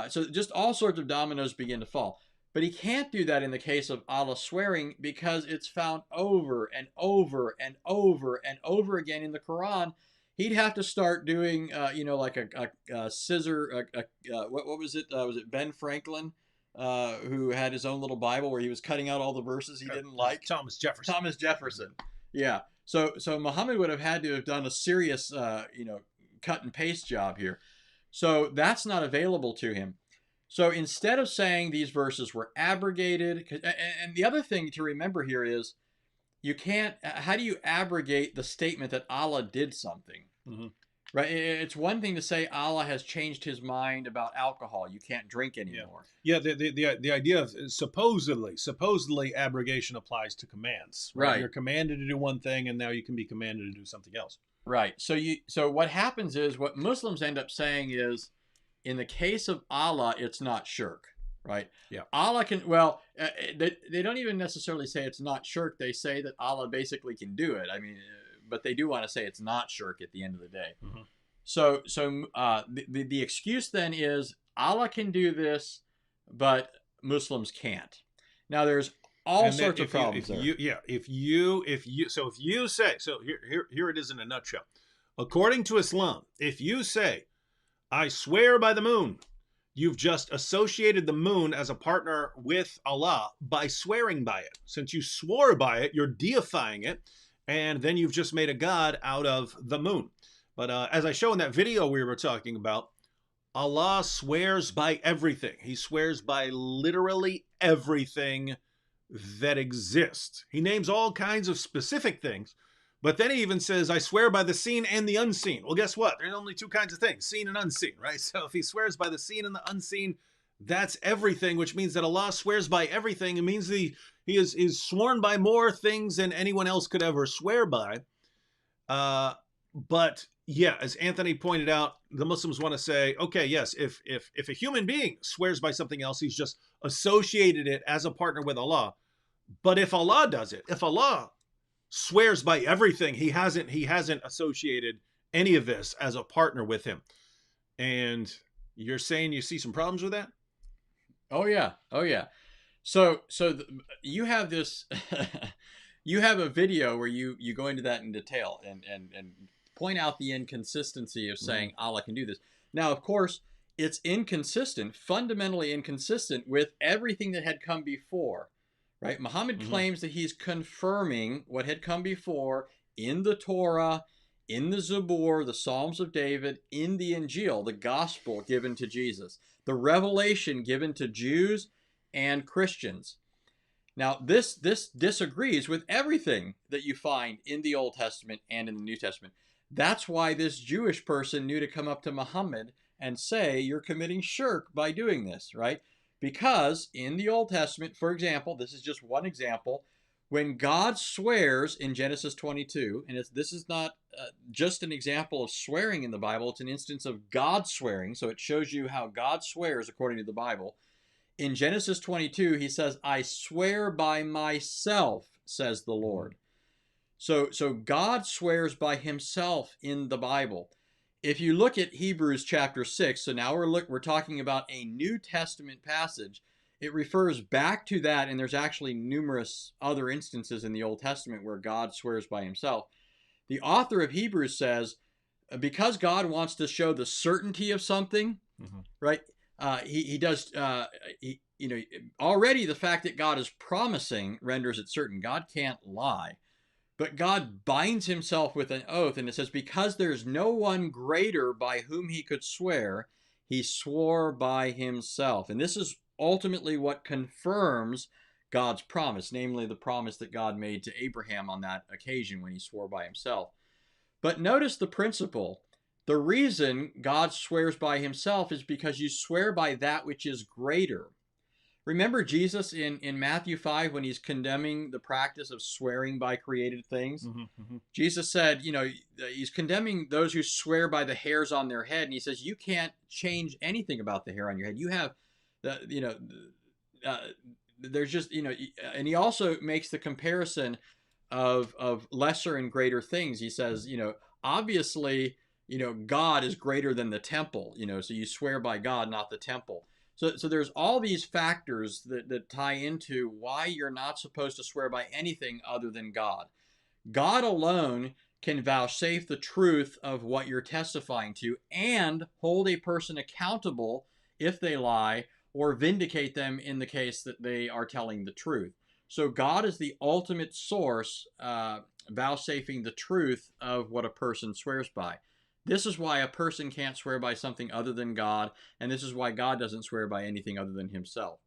So just all sorts of dominoes begin to fall. But he can't do that in the case of Allah swearing because it's found over and over and over and over again in the Quran. He'd have to start doing, like a scissor. What was it? Was it Ben Franklin who had his own little Bible where he was cutting out all the verses he didn't like? Thomas Jefferson. Thomas Jefferson. Yeah. So Muhammad would have had to have done a serious, cut and paste job here. So that's not available to him. So instead of saying these verses were abrogated, and the other thing to remember here is you can't, how do you abrogate the statement that Allah did something? Right? It's one thing to say Allah has changed his mind about alcohol. You can't drink anymore. Yeah, the idea of supposedly abrogation applies to commands. Right. You're commanded to do one thing, and now you can be commanded to do something else. Right. So what happens is what Muslims end up saying is, in the case of Allah, it's not shirk, right? Yeah. Allah can, they don't even necessarily say it's not shirk. They say that Allah basically can do it. I mean, but they do want to say it's not shirk at the end of the day. So the excuse then is Allah can do this, but Muslims can't. Now there's all sorts of problems there. If you say, so here it is in a nutshell. According to Islam, if you say, I swear by the moon, you've just associated the moon as a partner with Allah by swearing by it. Since you swore by it, you're deifying it, and then you've just made a god out of the moon. But as I show in that video we were talking about, Allah swears by everything. He swears by literally everything that exists. He names all kinds of specific things, but then he even says, I swear by the seen and the unseen. Well, guess what? There's only two kinds of things, seen and unseen, right? So if he swears by the seen and the unseen, that's everything, which means that Allah swears by everything. It means he is sworn by more things than anyone else could ever swear by. But yeah, as Anthony pointed out, the Muslims want to say, okay, yes, if a human being swears by something else, he's just associated it as a partner with Allah. But if Allah does it, if Allah swears by everything, he hasn't associated any of this as a partner with him. And you're saying you see some problems with that? Oh yeah. So you have this, you have a video where you go into that in detail and point out the inconsistency of saying Allah can do this. Now, of course, it's inconsistent, fundamentally inconsistent with everything that had come before, right? Muhammad claims that he's confirming what had come before in the Torah, in the Zabur, the Psalms of David, in the Injil, the gospel given to Jesus, the revelation given to Jews and Christians. Now, this disagrees with everything that you find in the Old Testament and in the New Testament. That's why this Jewish person knew to come up to Muhammad and say, you're committing shirk by doing this, right? Because in the Old Testament, for example, this is just one example, when God swears in Genesis 22, and this is not just an example of swearing in the Bible, it's an instance of God swearing, so it shows you how God swears according to the Bible. In Genesis 22, he says, I swear by myself, says the Lord. So God swears by himself in the Bible. If you look at Hebrews chapter 6, so now we're talking about a New Testament passage. It refers back to that, and there's actually numerous other instances in the Old Testament where God swears by himself. The author of Hebrews says, because God wants to show the certainty of something, right? He does, already the fact that God is promising renders it certain. God can't lie. But God binds himself with an oath, and it says, because there's no one greater by whom he could swear, he swore by himself. And this is ultimately what confirms God's promise, namely the promise that God made to Abraham on that occasion when he swore by himself. But notice the principle. The reason God swears by himself is because you swear by that which is greater. Remember Jesus in Matthew 5 when he's condemning the practice of swearing by created things? Jesus said, he's condemning those who swear by the hairs on their head. And he says, you can't change anything about the hair on your head. You have, there's just, and he also makes the comparison of lesser and greater things. He says, obviously, God is greater than the temple, so you swear by God, not the temple. So there's all these factors that tie into why you're not supposed to swear by anything other than God. God alone can vouchsafe the truth of what you're testifying to and hold a person accountable if they lie or vindicate them in the case that they are telling the truth. So God is the ultimate source, vouchsafing the truth of what a person swears by. This is why a person can't swear by something other than God, and this is why God doesn't swear by anything other than himself.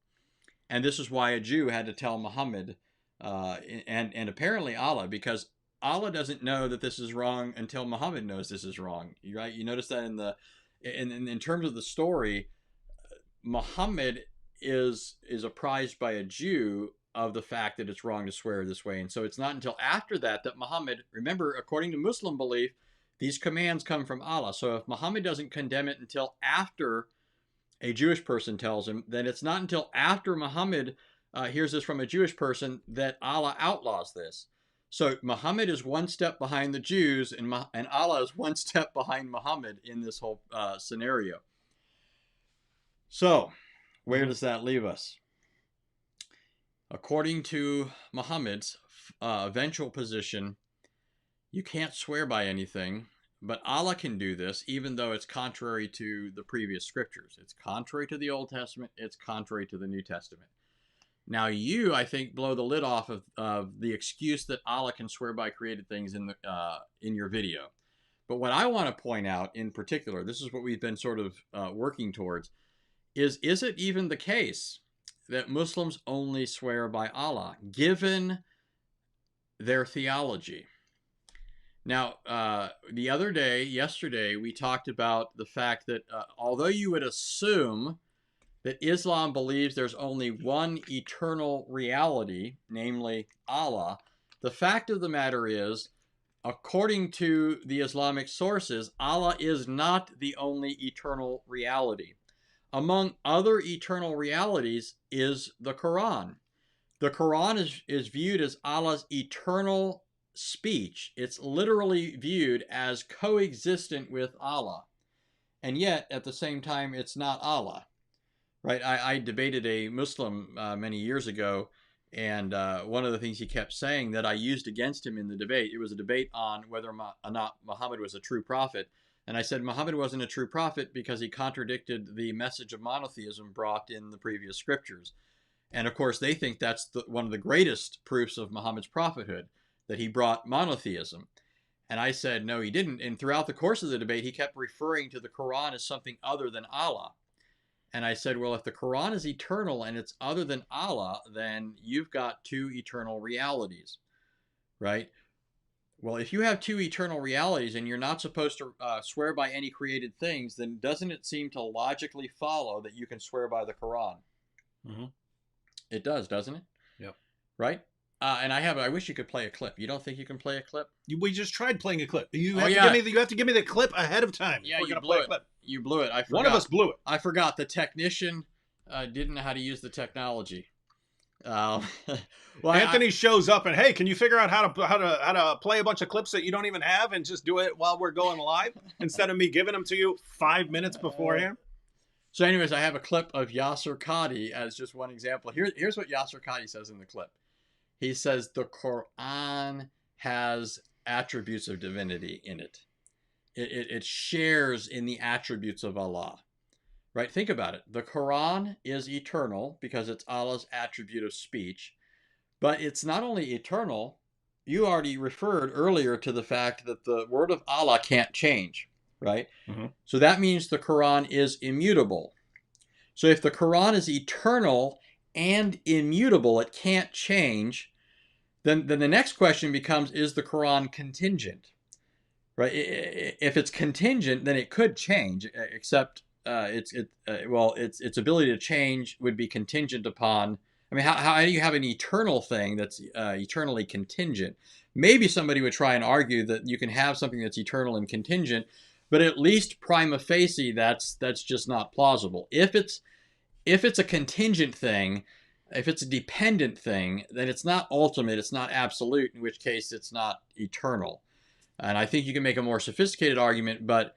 And this is why a Jew had to tell Muhammad and apparently Allah, because Allah doesn't know that this is wrong until Muhammad knows this is wrong. Right? You notice that in terms of the story, Muhammad is apprised by a Jew of the fact that it's wrong to swear this way. And so it's not until after that Muhammad, remember, according to Muslim belief, these commands come from Allah. So if Muhammad doesn't condemn it until after a Jewish person tells him, then it's not until after Muhammad hears this from a Jewish person that Allah outlaws this. So Muhammad is one step behind the Jews, and Allah is one step behind Muhammad in this whole scenario. So where does that leave us? According to Muhammad's eventual position, you can't swear by anything, but Allah can do this, even though it's contrary to the previous scriptures. It's contrary to the Old Testament. It's contrary to the New Testament. Now you, I think, blow the lid off of the excuse that Allah can swear by created things in your video. But what I want to point out in particular, this is what we've been sort of working towards, is it even the case that Muslims only swear by Allah, given their theology? Now, yesterday, we talked about the fact that although you would assume that Islam believes there's only one eternal reality, namely Allah, the fact of the matter is, according to the Islamic sources, Allah is not the only eternal reality. Among other eternal realities is the Quran. The Quran is viewed as Allah's eternal speech. It's literally viewed as coexistent with Allah. And yet, at the same time, it's not Allah. Right? I debated a Muslim many years ago, and one of the things he kept saying that I used against him in the debate, it was a debate on whether or not Muhammad was a true prophet. And I said Muhammad wasn't a true prophet because he contradicted the message of monotheism brought in the previous scriptures. And of course, they think that's one of the greatest proofs of Muhammad's prophethood, that he brought monotheism. And I said, no, he didn't. And throughout the course of the debate, he kept referring to the Quran as something other than Allah. And I said, well, if the Quran is eternal and it's other than Allah, then you've got two eternal realities, right? Well, if you have two eternal realities and you're not supposed to swear by any created things, then doesn't it seem to logically follow that you can swear by the Quran? Mm-hmm. It does, doesn't it? Yep. Right? And I wish you could play a clip. You don't think you can play a clip? We just tried playing a clip. You have, you have to give me the clip ahead of time. Yeah, we're you gonna blew play it. a clip. You blew it. I forgot. One of us blew it. I forgot. The technician didn't know how to use the technology. Well, Anthony shows up and, hey, can you figure out how to play a bunch of clips that you don't even have and just do it while we're going live instead of me giving them to you 5 minutes beforehand? So anyways, I have a clip of Yasser Qadi as just one example. Here's what Yasser Qadi says in the clip. He says the Quran has attributes of divinity in it. It shares in the attributes of Allah. Right? Think about it. The Quran is eternal because it's Allah's attribute of speech. But it's not only eternal, you already referred earlier to the fact that the word of Allah can't change. Right? Mm-hmm. So that means the Quran is immutable. So if the Quran is eternal and immutable, it can't change, then the next question becomes, is the Quran contingent? Right? If it's contingent, then it could change, except its ability to change would be contingent upon. I mean, how do you have an eternal thing that's eternally contingent? Maybe somebody would try and argue that you can have something that's eternal and contingent, but at least prima facie, that's just not plausible. If it's a contingent thing, if it's a dependent thing, then it's not ultimate, it's not absolute, in which case it's not eternal. And I think you can make a more sophisticated argument, but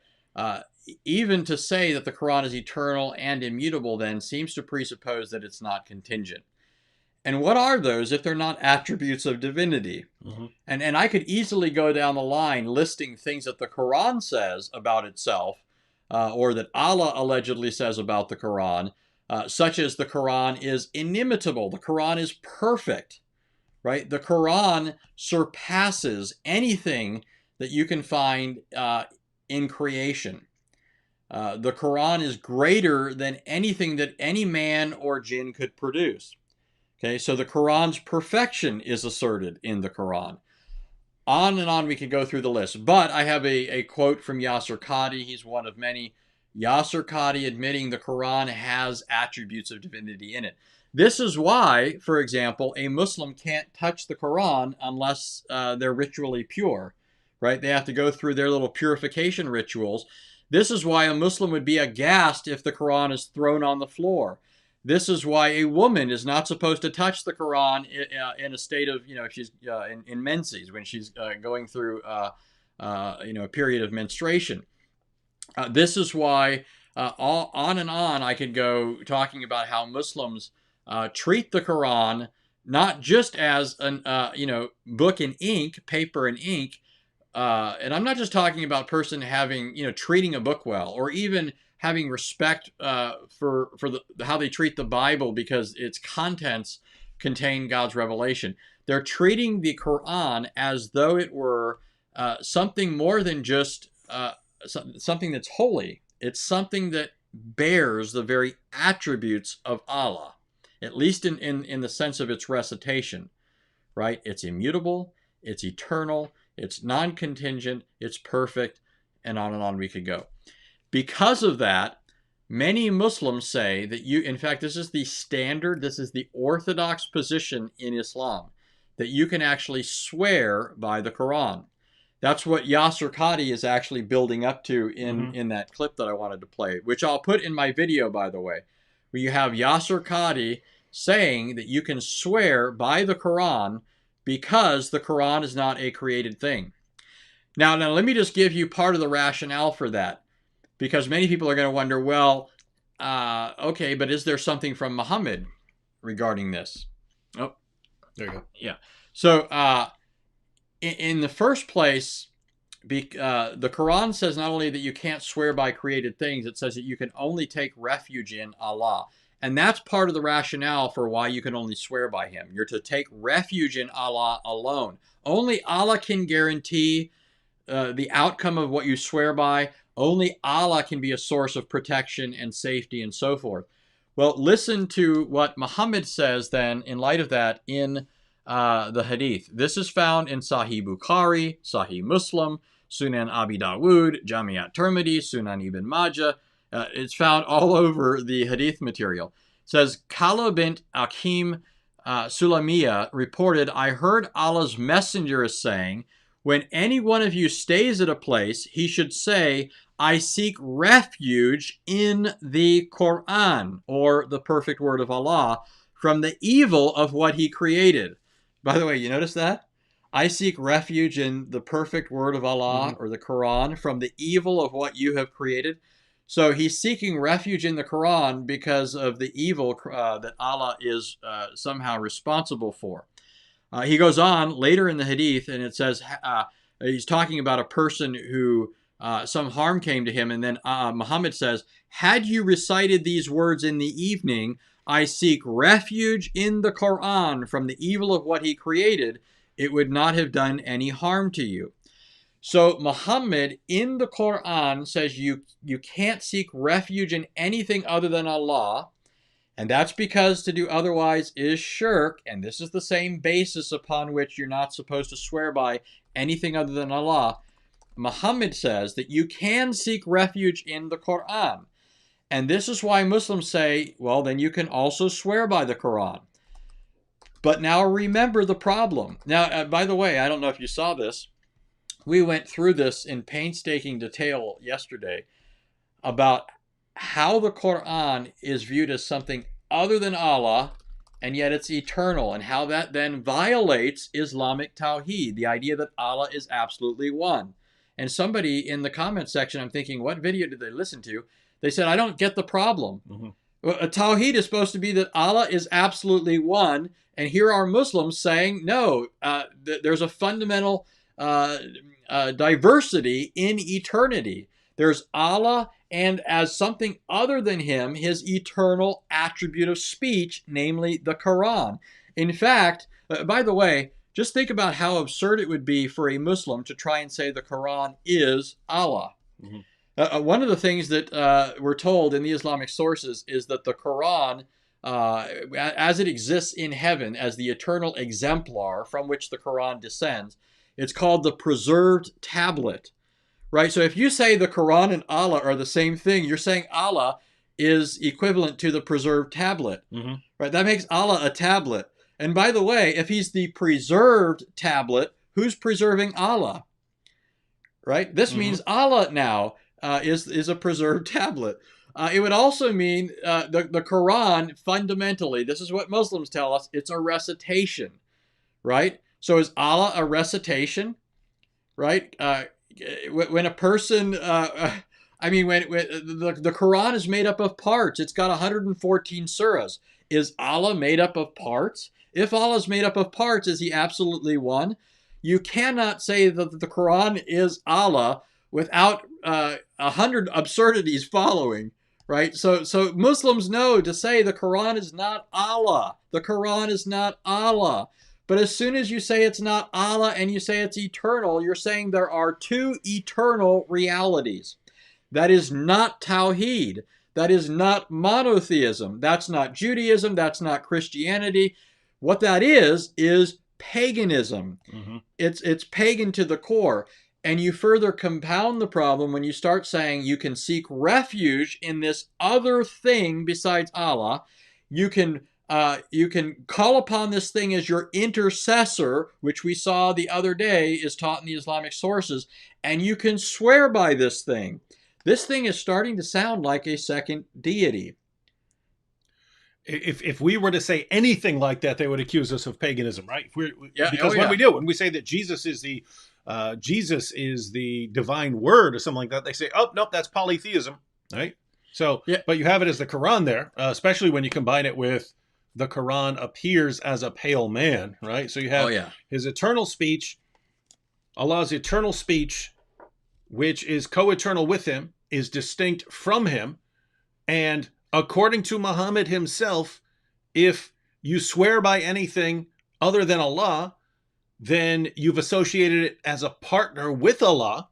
even to say that the Quran is eternal and immutable then seems to presuppose that it's not contingent. And what are those if they're not attributes of divinity? Mm-hmm. And I could easily go down the line listing things that the Quran says about itself, or that Allah allegedly says about the Quran, such as the Quran is inimitable, the Quran is perfect, right? The Quran surpasses anything that you can find in creation. The Quran is greater than anything that any man or jinn could produce. Okay, so the Quran's perfection is asserted in the Quran. On and on we could go through the list. But I have a quote from Yasser Qadi. He's one of many. Yasser Qadi admitting the Quran has attributes of divinity in it. This is why, for example, a Muslim can't touch the Quran unless they're ritually pure, right? They have to go through their little purification rituals. This is why a Muslim would be aghast if the Quran is thrown on the floor. This is why a woman is not supposed to touch the Quran in a state of, if she's in menses, when she's going through, a period of menstruation. This is why, on and on, I could go talking about how Muslims treat the Quran not just as an, book and ink, paper and ink, and I'm not just talking about a person having, treating a book well, or even having respect for how they treat the Bible because its contents contain God's revelation. They're treating the Quran as though it were something more than just something that's holy. It's something that bears the very attributes of Allah, at least in the sense of its recitation, right? It's immutable, it's eternal, it's non-contingent, it's perfect, and on we could go. Because of that, many Muslims say that in fact, this is the standard, this is the orthodox position in Islam, that you can actually swear by the Quran. That's what Yasser Qadi is actually building up to in that clip that I wanted to play, which I'll put in my video, by the way, where you have Yasser Qadi saying that you can swear by the Quran because the Quran is not a created thing. Now let me just give you part of the rationale for that, because many people are going to wonder, well, okay, but is there something from Muhammad regarding this? Oh, there you go. Yeah. So in the first place, the Quran says not only that you can't swear by created things, it says that you can only take refuge in Allah. And that's part of the rationale for why you can only swear by him. You're to take refuge in Allah alone. Only Allah can guarantee the outcome of what you swear by. Only Allah can be a source of protection and safety and so forth. Well, listen to what Muhammad says then in light of that in the hadith. This is found in Sahih Bukhari, Sahih Muslim, Sunan Abi Dawud, Jamiat Tirmidhi, Sunan Ibn Majah. It's found all over the hadith material. It says, Kala bint Akim Sulamiya reported, I heard Allah's messenger is saying, when any one of you stays at a place, he should say, I seek refuge in the Quran, or the perfect word of Allah, from the evil of what he created. By the way, you notice that? I seek refuge in the perfect word of Allah, or the Quran, from the evil of what you have created. So he's seeking refuge in the Quran because of the evil that Allah is somehow responsible for. He goes on later in the hadith, and it says he's talking about a person who some harm came to him, and then Muhammad says, had you recited these words in the evening, I seek refuge in the Quran from the evil of what he created, it would not have done any harm to you. So Muhammad in the Quran says you can't seek refuge in anything other than Allah, and that's because to do otherwise is shirk, and this is the same basis upon which you're not supposed to swear by anything other than Allah. Muhammad says that you can seek refuge in the Quran, and this is why Muslims say, well, then you can also swear by the Quran. But now remember the problem. Now, by the way, I don't know if you saw this. We went through this in painstaking detail yesterday about how the Quran is viewed as something other than Allah, and yet it's eternal, and how that then violates Islamic Tawheed, the idea that Allah is absolutely one. And somebody in the comment section, I'm thinking, what video did they listen to? They said, I don't get the problem. Tawheed is supposed to be that Allah is absolutely one, and here are Muslims saying, no, there's a fundamental diversity in eternity. There's Allah, and as something other than him, his eternal attribute of speech, namely the Quran. In fact, by the way, just think about how absurd it would be for a Muslim to try and say the Quran is Allah. One of the things that we're told in the Islamic sources is that the Quran, as it exists in heaven, as the eternal exemplar from which the Quran descends, it's called the preserved tablet. Right? So if you say the Quran and Allah are the same thing, you're saying Allah is equivalent to the preserved tablet. Right? That makes Allah a tablet. And by the way, if he's the preserved tablet, who's preserving Allah? Right? This means Allah now is a preserved tablet. It would also mean the Quran, fundamentally, this is what Muslims tell us, it's a recitation. Right? So is Allah a recitation? Right? When a person, when the Quran is made up of parts, it's got 114 surahs. Is Allah made up of parts? If Allah is made up of parts, is he absolutely one? You cannot say that the Quran is Allah without 100 absurdities following, right? So Muslims know to say the Quran is not Allah. The Quran is not Allah. But as soon as you say it's not Allah and you say it's eternal, you're saying there are two eternal realities. That is not Tawheed. That is not monotheism. That's not Judaism. That's not Christianity. What that is paganism. It's pagan to the core. And you further compound the problem when you start saying you can seek refuge in this other thing besides Allah. You can call upon this thing as your intercessor, which we saw the other day is taught in the Islamic sources, and you can swear by this thing. This thing is starting to sound like a second deity. If we were to say anything like that, they would accuse us of paganism, right? Because what we do when we say that Jesus is the divine word or something like that, they say, oh, nope, that's polytheism, right? So, but you have it as the Quran there, especially when you combine it with the Quran appears as a pale man, right? So you have his eternal speech, Allah's eternal speech, which is co-eternal with him, is distinct from him, and according to Muhammad himself, if you swear by anything other than Allah, then you've associated it as a partner with Allah.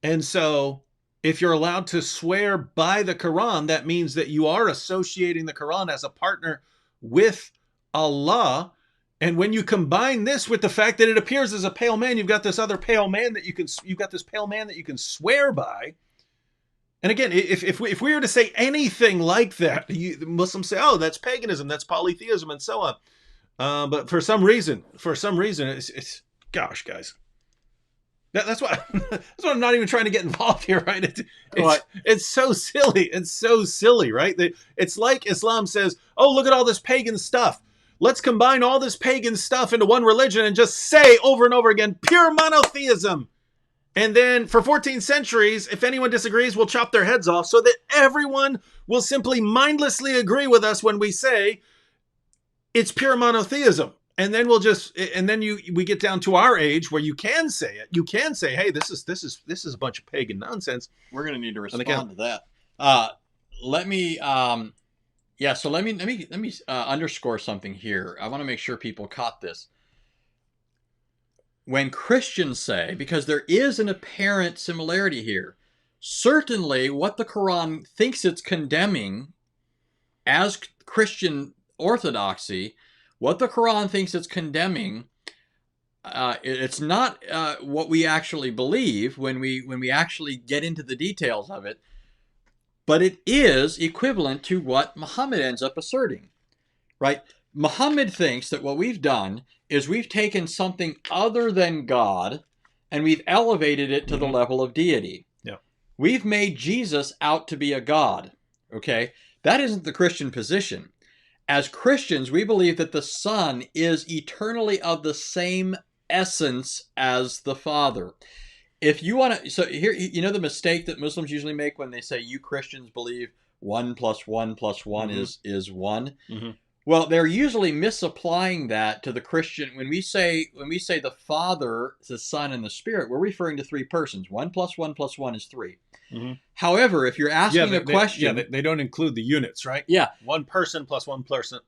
And so if you're allowed to swear by the Quran, that means that you are associating the Quran as a partner with Allah. And when you combine this with the fact that it appears as a pale man, you've got this other pale man that you've got this pale man that you can swear by. And again, if we were to say anything like that, Muslims say, oh, that's paganism, that's polytheism, and so on. But for some reason, it's gosh, guys, that's why I'm not even trying to get involved here, right? It's so silly. It's so silly, right? It's like Islam says, oh, look at all this pagan stuff. Let's combine all this pagan stuff into one religion and just say over and over again, pure monotheism. And then for 14 centuries, if anyone disagrees, we'll chop their heads off so that everyone will simply mindlessly agree with us when we say it's pure monotheism. And then we get down to our age where you can say it. You can say, hey, this is a bunch of pagan nonsense. We're going to need to respond to that. Let me underscore something here. I want to make sure people caught this. When Christians say, because there is an apparent similarity here, certainly what the Quran thinks it's condemning as Christian orthodoxy, what the Quran thinks it's condemning, it's not what we actually believe when we actually get into the details of it, but it is equivalent to what Muhammad ends up asserting, right? Muhammad thinks that what we've done is we've taken something other than God and we've elevated it to the level of deity. Yeah. We've made Jesus out to be a God, okay? That isn't the Christian position. As Christians, we believe that the Son is eternally of the same essence as the Father. If you want to, so here, you know the mistake that Muslims usually make when they say you Christians believe 1 + 1 + 1 is 1. Mm-hmm. Well, they're usually misapplying that to the Christian. When we say the Father, the Son, and the Spirit, we're referring to 3 persons. 1 + 1 + 1 is 3. Mm-hmm. However, if you're asking a question, they don't include the units, right? Yeah, 1 person plus 1 person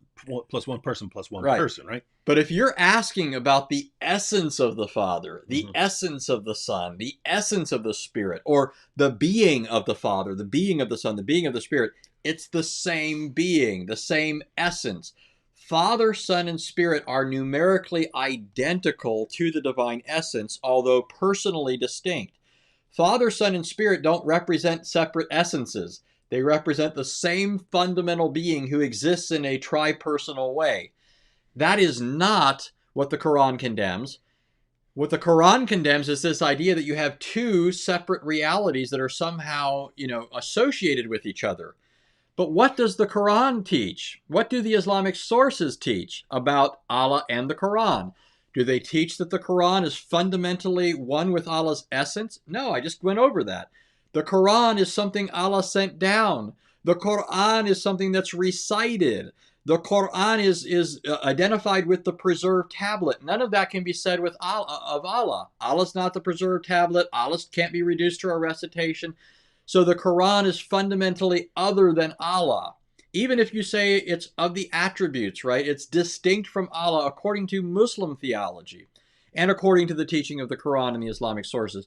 plus 1 person plus 1 right. person, right? But if you're asking about the essence of the Father, the essence of the Son, the essence of the Spirit, or the being of the Father, the being of the Son, the being of the Spirit, it's the same being, the same essence. Father, Son, and Spirit are numerically identical to the divine essence, although personally distinct. Father, Son, and Spirit don't represent separate essences. They represent the same fundamental being who exists in a tri-personal way. That is not what the Quran condemns. What the Quran condemns is this idea that you have 2 separate realities that are somehow, associated with each other. But what does the Quran teach? What do the Islamic sources teach about Allah and the Quran? Do they teach that the Quran is fundamentally one with Allah's essence? No, I just went over that. The Quran is something Allah sent down. The Quran is something that's recited. The Quran is identified with the preserved tablet. None of that can be said with Allah. Allah's not the preserved tablet. Allah can't be reduced to a recitation. So the Quran is fundamentally other than Allah. Even if you say it's of the attributes, right? It's distinct from Allah according to Muslim theology and according to the teaching of the Quran and the Islamic sources.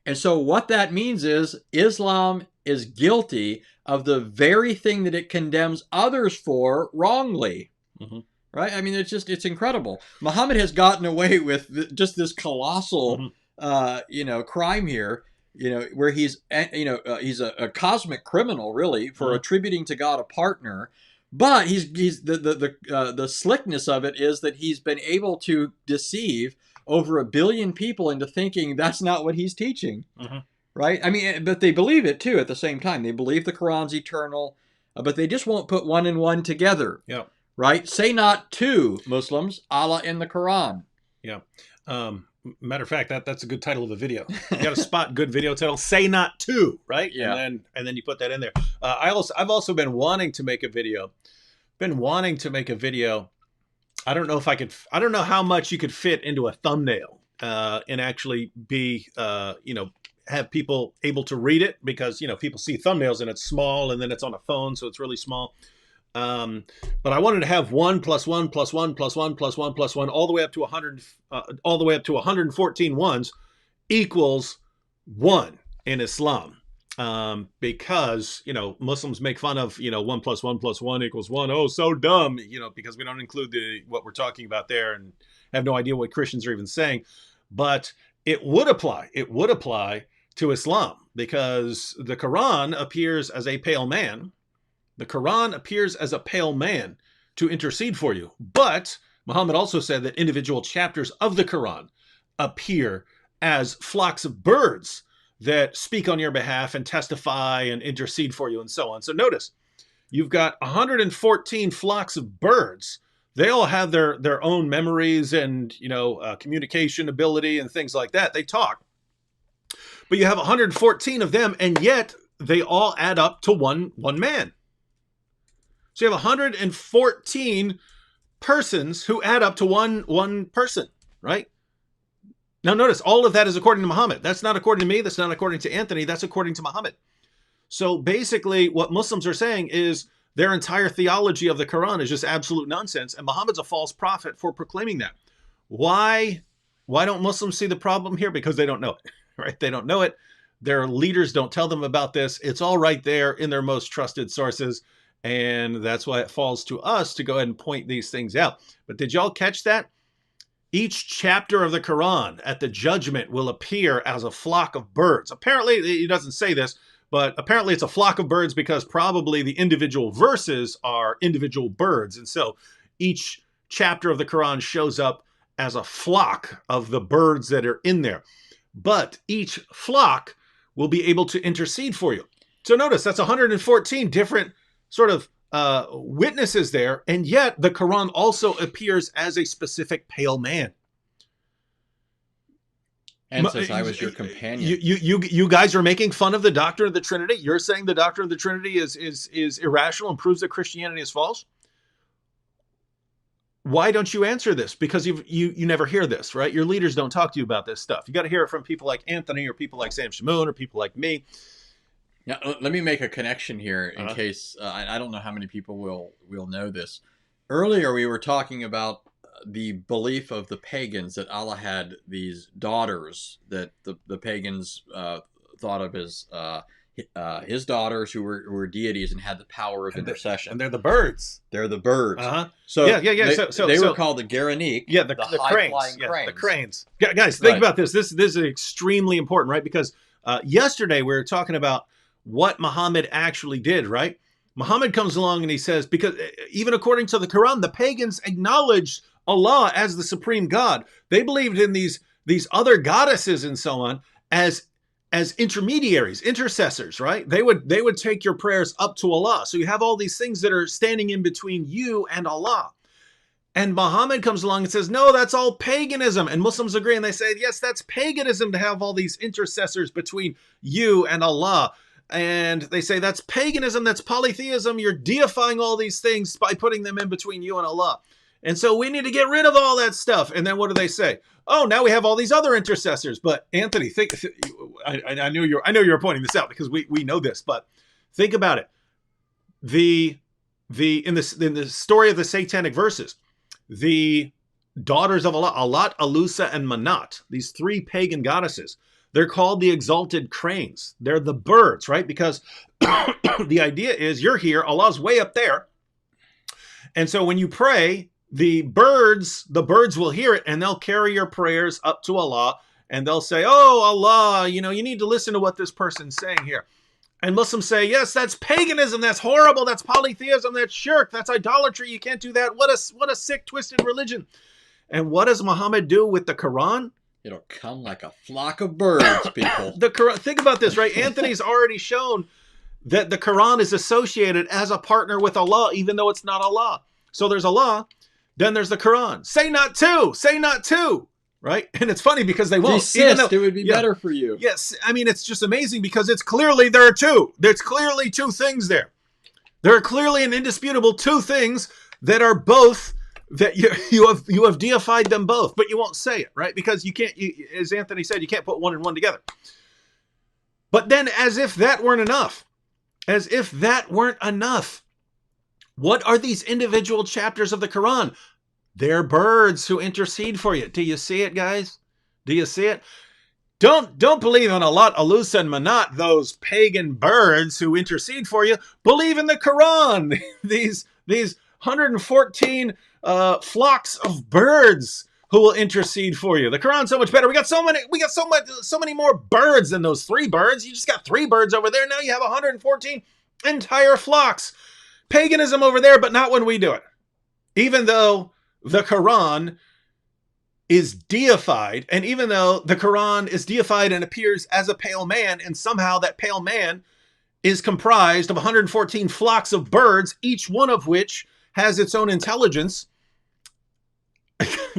And so what that means is Islam is guilty of the very thing that it condemns others for wrongly. Right? I mean, it's incredible. Muhammad has gotten away with just this colossal, crime here. Where he's a cosmic criminal, really, for attributing to God a partner. But he's the slickness of it is that he's been able to deceive over 1 billion people into thinking that's not what he's teaching. Right? I mean, but they believe it too at the same time. They believe the Quran's eternal, but they just won't put 1 and 1 together. Yeah. Right? Say not 2, Muslims, Allah and the Quran. Yeah. Matter of fact, that's a good title of a video. You got to spot good video title. Say not 2, right? Yeah. And then you put that in there. I've also been wanting to make a video. I don't know I don't know how much you could fit into a thumbnail and actually be have people able to read it because, people see thumbnails and it's small and then it's on a phone, so it's really small. But I wanted to have 1 plus 1 plus 1 plus 1 plus 1 plus 1 all the way up to 100, all the way up to 114 ones equals 1 in Islam. Because, Muslims make fun of, 1 plus 1 plus 1 equals 1. Oh, so dumb, because we don't include what we're talking about there and have no idea what Christians are even saying. But it would apply. It would apply to Islam because the Quran appears as a pale man. The Quran appears as a pale man to intercede for you. But Muhammad also said that individual chapters of the Quran appear as flocks of birds that speak on your behalf and testify and intercede for you and so on. So notice, you've got 114 flocks of birds. They all have their own memories and, communication ability and things like that. They talk. But you have 114 of them, and yet they all add up to one man. So you have 114 persons who add up to one person, right? Now notice, all of that is according to Muhammad. That's not according to me. That's not according to Anthony. That's according to Muhammad. So basically, what Muslims are saying is their entire theology of the Quran is just absolute nonsense, and Muhammad's a false prophet for proclaiming that. Why don't Muslims see the problem here? Because they don't know it, right? They don't know it. Their leaders don't tell them about this. It's all right there in their most trusted sources, and that's why it falls to us to go ahead and point these things out. But did y'all catch that? Each chapter of the Quran at the judgment will appear as a flock of birds. Apparently, he doesn't say this, but apparently it's a flock of birds because probably the individual verses are individual birds. And so each chapter of the Quran shows up as a flock of the birds that are in there. But each flock will be able to intercede for you. So notice that's 114 different sort of witnesses there, and yet the Quran also appears as a specific pale man. And says, I was your companion. You guys are making fun of the doctrine of the Trinity. You're saying the doctrine of the Trinity is irrational and proves that Christianity is false. Why don't you answer this? Because you never hear this, right? Your leaders don't talk to you about this stuff. You got to hear it from people like Anthony or people like Sam Shamoun or people like me. Now, let me make a connection here in case I don't know how many people will know this. Earlier, we were talking about the belief of the pagans that Allah had these daughters that the pagans thought of as his daughters who were deities and had the power of intercession. And they're the birds. They're the birds. So yeah. They were called the Geranique. Yeah, the cranes. Yeah, the cranes. Guys, think about this. This is extremely important, right? Because yesterday we were talking about what Muhammad actually did, right? Muhammad comes along and he says, because even according to the Quran, the pagans acknowledged Allah as the supreme God. They believed in these other goddesses and so on as intermediaries, intercessors, right? They would take your prayers up to Allah. So you have all these things that are standing in between you and Allah. And Muhammad comes along and says, no, that's all paganism. And Muslims agree and they say, yes, that's paganism to have all these intercessors between you and Allah. And they say that's paganism, that's polytheism. You're deifying all these things by putting them in between you and Allah. And so we need to get rid of all that stuff. And then what do they say? Oh, now we have all these other intercessors. But Anthony, I know you're pointing this out because we know this, but think about it. In the story of the satanic verses, the daughters of Allah, Alat, Alusa, and Manat, these three pagan goddesses, they're called the exalted cranes. They're the birds, right? Because the idea is you're here, Allah's way up there. And so when you pray, the birds will hear it and they'll carry your prayers up to Allah and they'll say, oh, Allah, you need to listen to what this person's saying here. And Muslims say, yes, that's paganism. That's horrible. That's polytheism. That's shirk. That's idolatry. You can't do that. What a sick, twisted religion. And what does Muhammad do with the Quran? It'll come like a flock of birds, people. The Quran, think about this, right? Anthony's already shown that the Quran is associated as a partner with Allah, even though it's not Allah. So there's Allah, then there's the Quran. Say not to, right? And it's funny because they won't. Desist, it would be better for you. Yes, I mean, it's just amazing because it's clearly there are two. There's clearly two things there. There are clearly and indisputable two things that are both, that you have deified them both, but you won't say it, right? Because you can't, as Anthony said, you can't put one and one together. But then, as if that weren't enough, what are these individual chapters of the Quran? They're birds who intercede for you. Do you see it, guys? Do you see it? Don't believe in Allah, Alusa, and Manat, those pagan birds who intercede for you. Believe in the Quran. these 114 flocks of birds who will intercede for you. The Quran's so much better. We got so many more birds than those 3 birds. You just got 3 birds over there. Now you have 114 entire flocks. Paganism over there, but not when we do it. Even though the Quran is deified, and even though the Quran is deified and appears as a pale man, and somehow that pale man is comprised of 114 flocks of birds, each one of which has its own intelligence.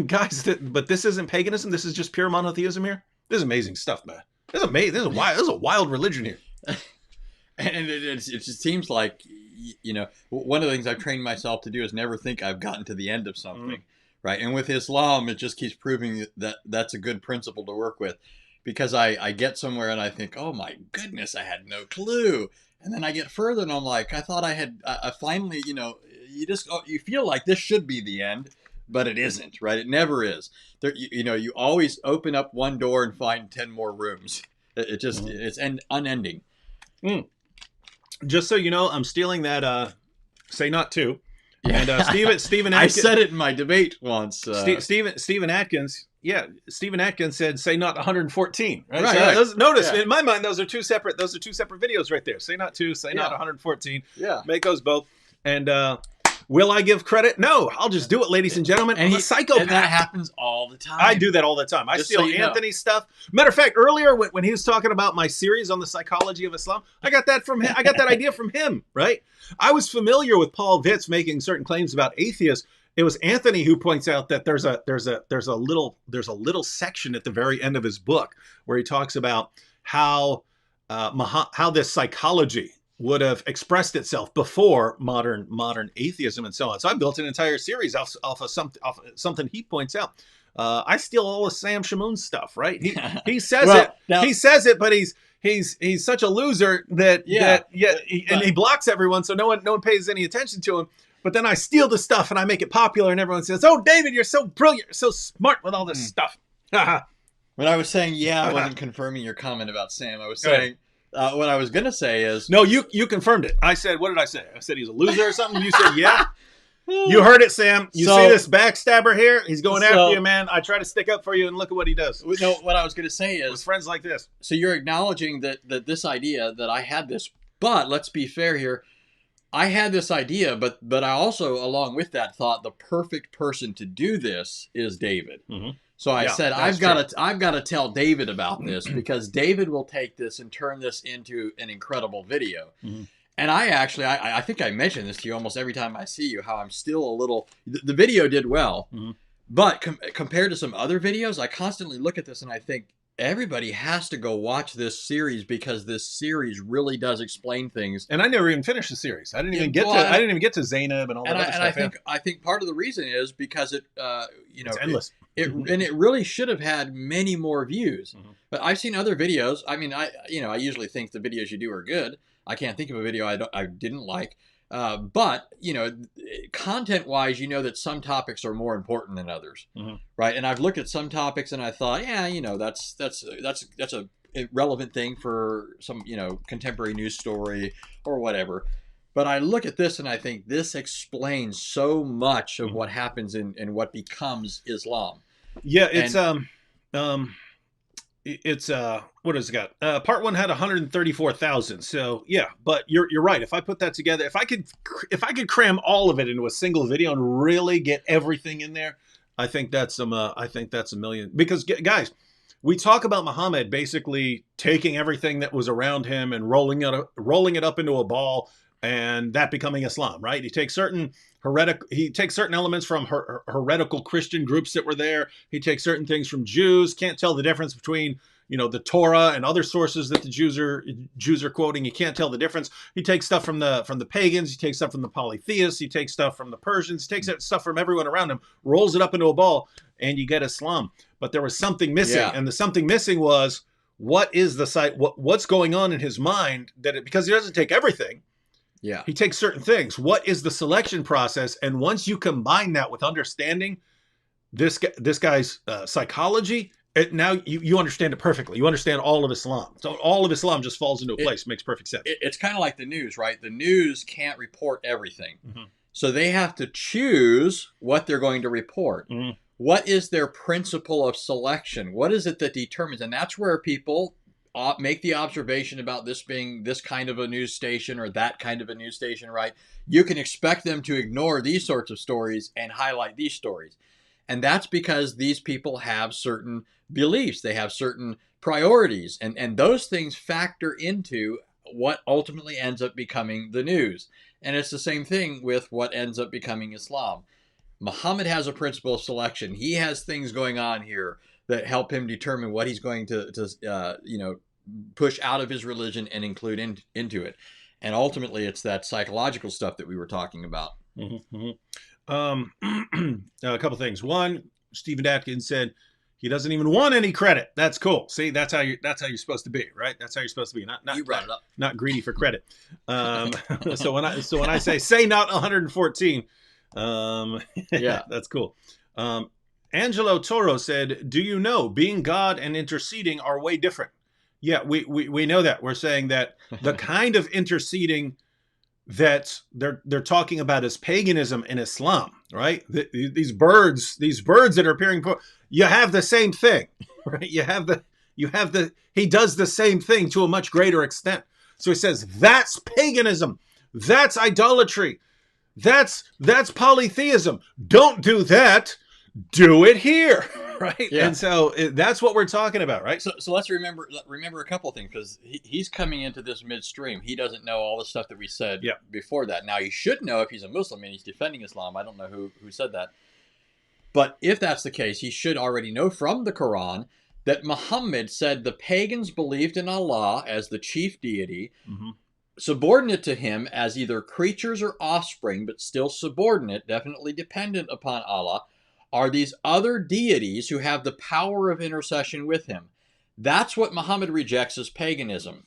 Guys, but this isn't paganism. This is just pure monotheism here. This is amazing stuff, man. This is amazing. This is a wild religion here. And it just seems like, you know, one of the things I've trained myself to do is never think I've gotten to the end of something, right? And with Islam, it just keeps proving that that's a good principle to work with, because I get somewhere and I think, oh my goodness, I had no clue. And then I get further and I'm like, I thought I had, I finally, you know, you feel like this should be the end, but it isn't, right? It never is. There, you know, you always open up one door and find 10 more rooms. It just, it's unending. Just so you know, I'm stealing that say not to. Yeah. And Stephen Atkins, I said it in my debate once. Stephen Atkins, Stephen Atkins said say not 114. Right. Right, So right. Notice Yeah. in my mind those are two separate videos right there. Say not to, say not 114. Yeah. Make those both. And will I give credit? No, I'll just do it, ladies and gentlemen. I'm a psychopath. And that happens all the time. I do that all the time. I Just steal so you know. Anthony's stuff. Matter of fact, earlier when he was talking about my series on the psychology of Islam, I got that from him. I got that idea from him, right? I was familiar with Paul Vitz making certain claims about atheists. It was Anthony who points out that there's a little section at the very end of his book where he talks about how this psychology would have expressed itself before modern atheism and so on. So I built an entire series off of something he points out. I steal all of Sam Shamoun's stuff, right? He says he says it, but he's such a loser that and he blocks everyone, so no one pays any attention to him. But then I steal the stuff and I make it popular, and everyone says, "Oh, David, you're so brilliant, you're so smart with all this stuff." When I was saying, I wasn't confirming your comment about Sam. I was saying, what I was going to say is... No, you confirmed it. I said, what did I say? I said he's a loser or something? You said, yeah. You heard it, Sam. You see this backstabber here? He's going after you, man. I try to stick up for you, and look at what he does. No, what I was going to say is... With friends like this. So you're acknowledging that this idea, that I had this, but let's be fair here. I had this idea, but I also, along with that, thought the perfect person to do this is David. Mm-hmm. So I said, I've got to tell David about this, because David will take this and turn this into an incredible video. Mm-hmm. And I think I mention this to you almost every time I see you, how I'm still a little, the video did well, but compared to some other videos, I constantly look at this and I think, everybody has to go watch this series, because this series really does explain things. And I never even finished the series. I didn't even get to Zainab and all that other stuff. I think part of the reason is because it, it's endless. And it really should have had many more views. Mm-hmm. But I've seen other videos. I mean, I usually think the videos you do are good. I can't think of a video I didn't like. But content-wise, that some topics are more important than others, right? And I've looked at some topics and I thought, that's a relevant thing for some, contemporary news story or whatever. But I look at this and I think this explains so much of what happens in what becomes Islam. Yeah, it's what has it got? Part 1 had 134,000. So yeah, but you're right. If I put that together, if I could cram all of it into a single video and really get everything in there, I think that's a million. Because guys, we talk about Muhammad basically taking everything that was around him and rolling it up into a ball, and that becoming Islam, right? He takes certain elements from heretical Christian groups that were there. He takes certain things from Jews. Can't tell the difference between, the Torah and other sources that the Jews are quoting. You can't tell the difference. He takes stuff from the pagans. He takes stuff from the polytheists. He takes stuff from the Persians. He takes stuff from everyone around him, rolls it up into a ball, and you get Islam. But there was something missing, and the something missing was what is the site, what's going on in his mind, because he doesn't take everything. Yeah. He takes certain things. What is the selection process? And once you combine that with understanding this guy's psychology, now you understand it perfectly. You understand all of Islam. So all of Islam just falls into a place. Makes perfect sense. It's kind of like the news, right? The news can't report everything. Mm-hmm. So they have to choose what they're going to report. Mm-hmm. What is their principle of selection? What is it that determines? And that's where people make the observation about this being this kind of a news station or that kind of a news station, right? You can expect them to ignore these sorts of stories and highlight these stories. And that's because these people have certain beliefs. They have certain priorities. And those things factor into what ultimately ends up becoming the news. And it's the same thing with what ends up becoming Islam. Muhammad has a principle of selection. He has things going on here that help him determine what he's going to push out of his religion and include into it. And ultimately, it's that psychological stuff that we were talking about. Mm-hmm, mm-hmm. A couple things. One, Stephen Atkins said he doesn't even want any credit. That's cool. See, that's how you're supposed to be, right? That's how you're supposed to be. Not You brought it up. Not greedy for credit. So when I say not 114, yeah, that's cool. Angelo Toro said, "Do you know being God and interceding are way different?" Yeah, we know that. We're saying that the kind of interceding that they're talking about is paganism in Islam, right? These birds that are appearing, you have the same thing, right? You have the he does the same thing to a much greater extent. So he says that's paganism, that's idolatry, that's polytheism. Don't do that. Do it here, right? Yeah. And so that's what we're talking about, right? So let's remember a couple of things, because he's coming into this midstream. He doesn't know all the stuff that we said before that. Now, he should know if he's a Muslim and he's defending Islam. I don't know who said that. But if that's the case, he should already know from the Quran that Muhammad said the pagans believed in Allah as the chief deity, subordinate to him as either creatures or offspring, but still subordinate, definitely dependent upon Allah, are these other deities who have the power of intercession with him. That's what Muhammad rejects as paganism.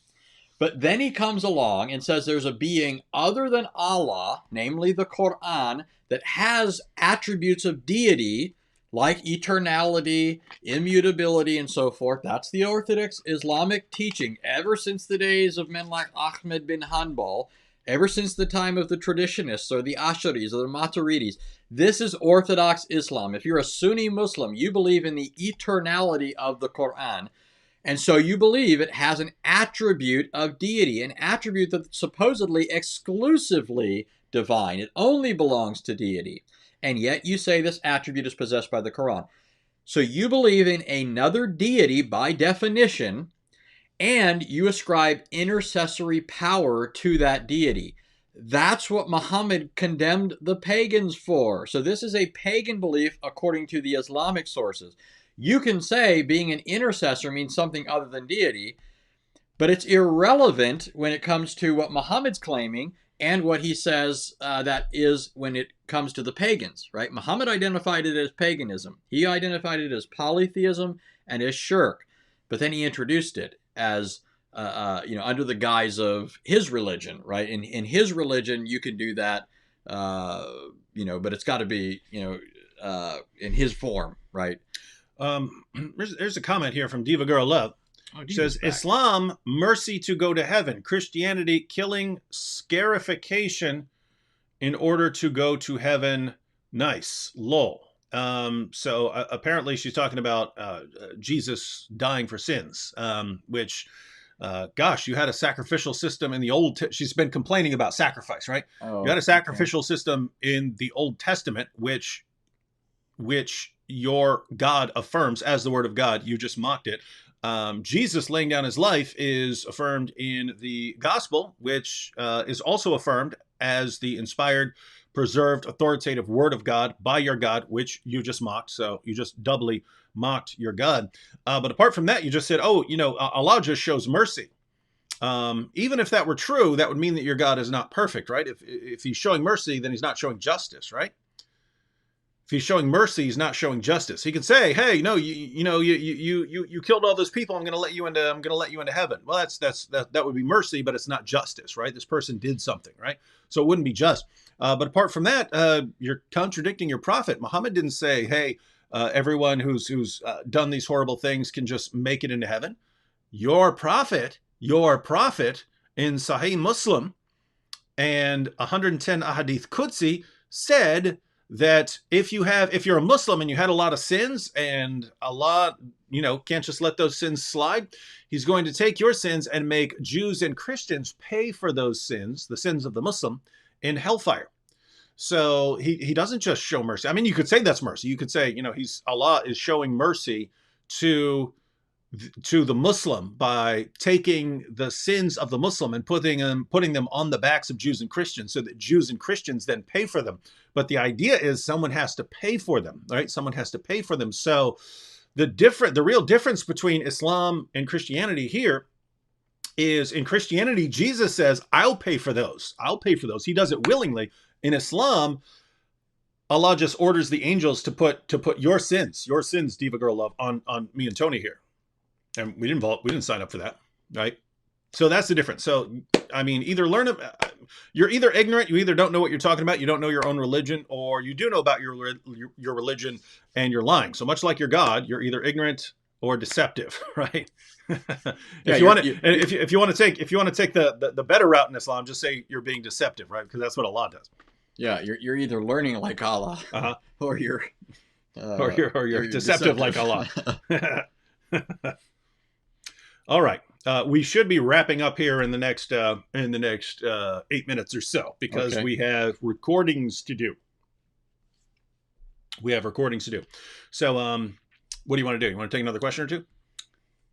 But then he comes along and says there's a being other than Allah, namely the Quran, that has attributes of deity like eternality, immutability, and so forth. That's the Orthodox Islamic teaching ever since the days of men like Ahmed bin Hanbal, ever since the time of the traditionists or the Asharis or the Maturidis. This is Orthodox Islam. If you're a Sunni Muslim, you believe in the eternality of the Quran. And so you believe it has an attribute of deity, an attribute that's supposedly exclusively divine. It only belongs to deity. And yet you say this attribute is possessed by the Quran. So you believe in another deity by definition, and you ascribe intercessory power to that deity. That's what Muhammad condemned the pagans for. So this is a pagan belief according to the Islamic sources. You can say being an intercessor means something other than deity, but it's irrelevant when it comes to what Muhammad's claiming and what he says that is when it comes to the pagans, right? Muhammad identified it as paganism. He identified it as polytheism and as shirk, but then he introduced it as under the guise of his religion, right? In his religion, you can do that, but it's got to be, in his form, right? There's a comment here from Diva Girl Love. It says, Islam, mercy to go to heaven. Christianity, killing scarification in order to go to heaven. Nice. Lol. So apparently she's talking about Jesus dying for sins, which... gosh, you had a sacrificial system in the she's been complaining about sacrifice, right? You had a sacrificial system in the Old Testament, which your God affirms as the word of God. You just mocked it. Jesus laying down his life is affirmed in the gospel, which is also affirmed as the inspired, preserved, authoritative word of God by your God, which you just mocked. So you just doubly mocked your God. But apart from that, you just said, Allah just shows mercy. Even if that were true, that would mean that your God is not perfect, right? If he's showing mercy, then he's not showing justice, right? If he's showing mercy, he's not showing justice. He could say, "Hey, no, you killed all those people. I'm going to let you into heaven." Well, that would be mercy, but it's not justice, right? This person did something, right? So it wouldn't be just. But apart from that, you're contradicting your prophet. Muhammad didn't say, "Hey, everyone who's done these horrible things can just make it into heaven." Your prophet in Sahih Muslim and 110 Ahadith Qudsi said that if you're a Muslim and you had a lot of sins and Allah, can't just let those sins slide, he's going to take your sins and make Jews and Christians pay for those sins, the sins of the Muslim, in hellfire. So he doesn't just show mercy. I mean, you could say that's mercy. You could say, Allah is showing mercy to the Muslim by taking the sins of the Muslim and putting them on the backs of Jews and Christians so that Jews and Christians then pay for them. But the idea is someone has to pay for them, right? Someone has to pay for them. So the real difference between Islam and Christianity here is in Christianity, Jesus says, I'll pay for those. I'll pay for those. He does it willingly. In Islam, Allah just orders the angels to put your sins, Diva Girl Love, on me and Tony here. And we didn't sign up for that, right? So that's the difference. So, I mean, you're either ignorant, you either don't know what you're talking about, you don't know your own religion, or you do know about your religion and you're lying. So much like your God, you're either ignorant or deceptive, right? If you want to take the better route in Islam, just say you're being deceptive, right? Because that's what Allah does. Yeah, you're either learning like Allah, or you're deceptive like Allah. All right. We should be wrapping up here in the next 8 minutes or so, because we have recordings to do. So, what do you want to do? You want to take another question or two?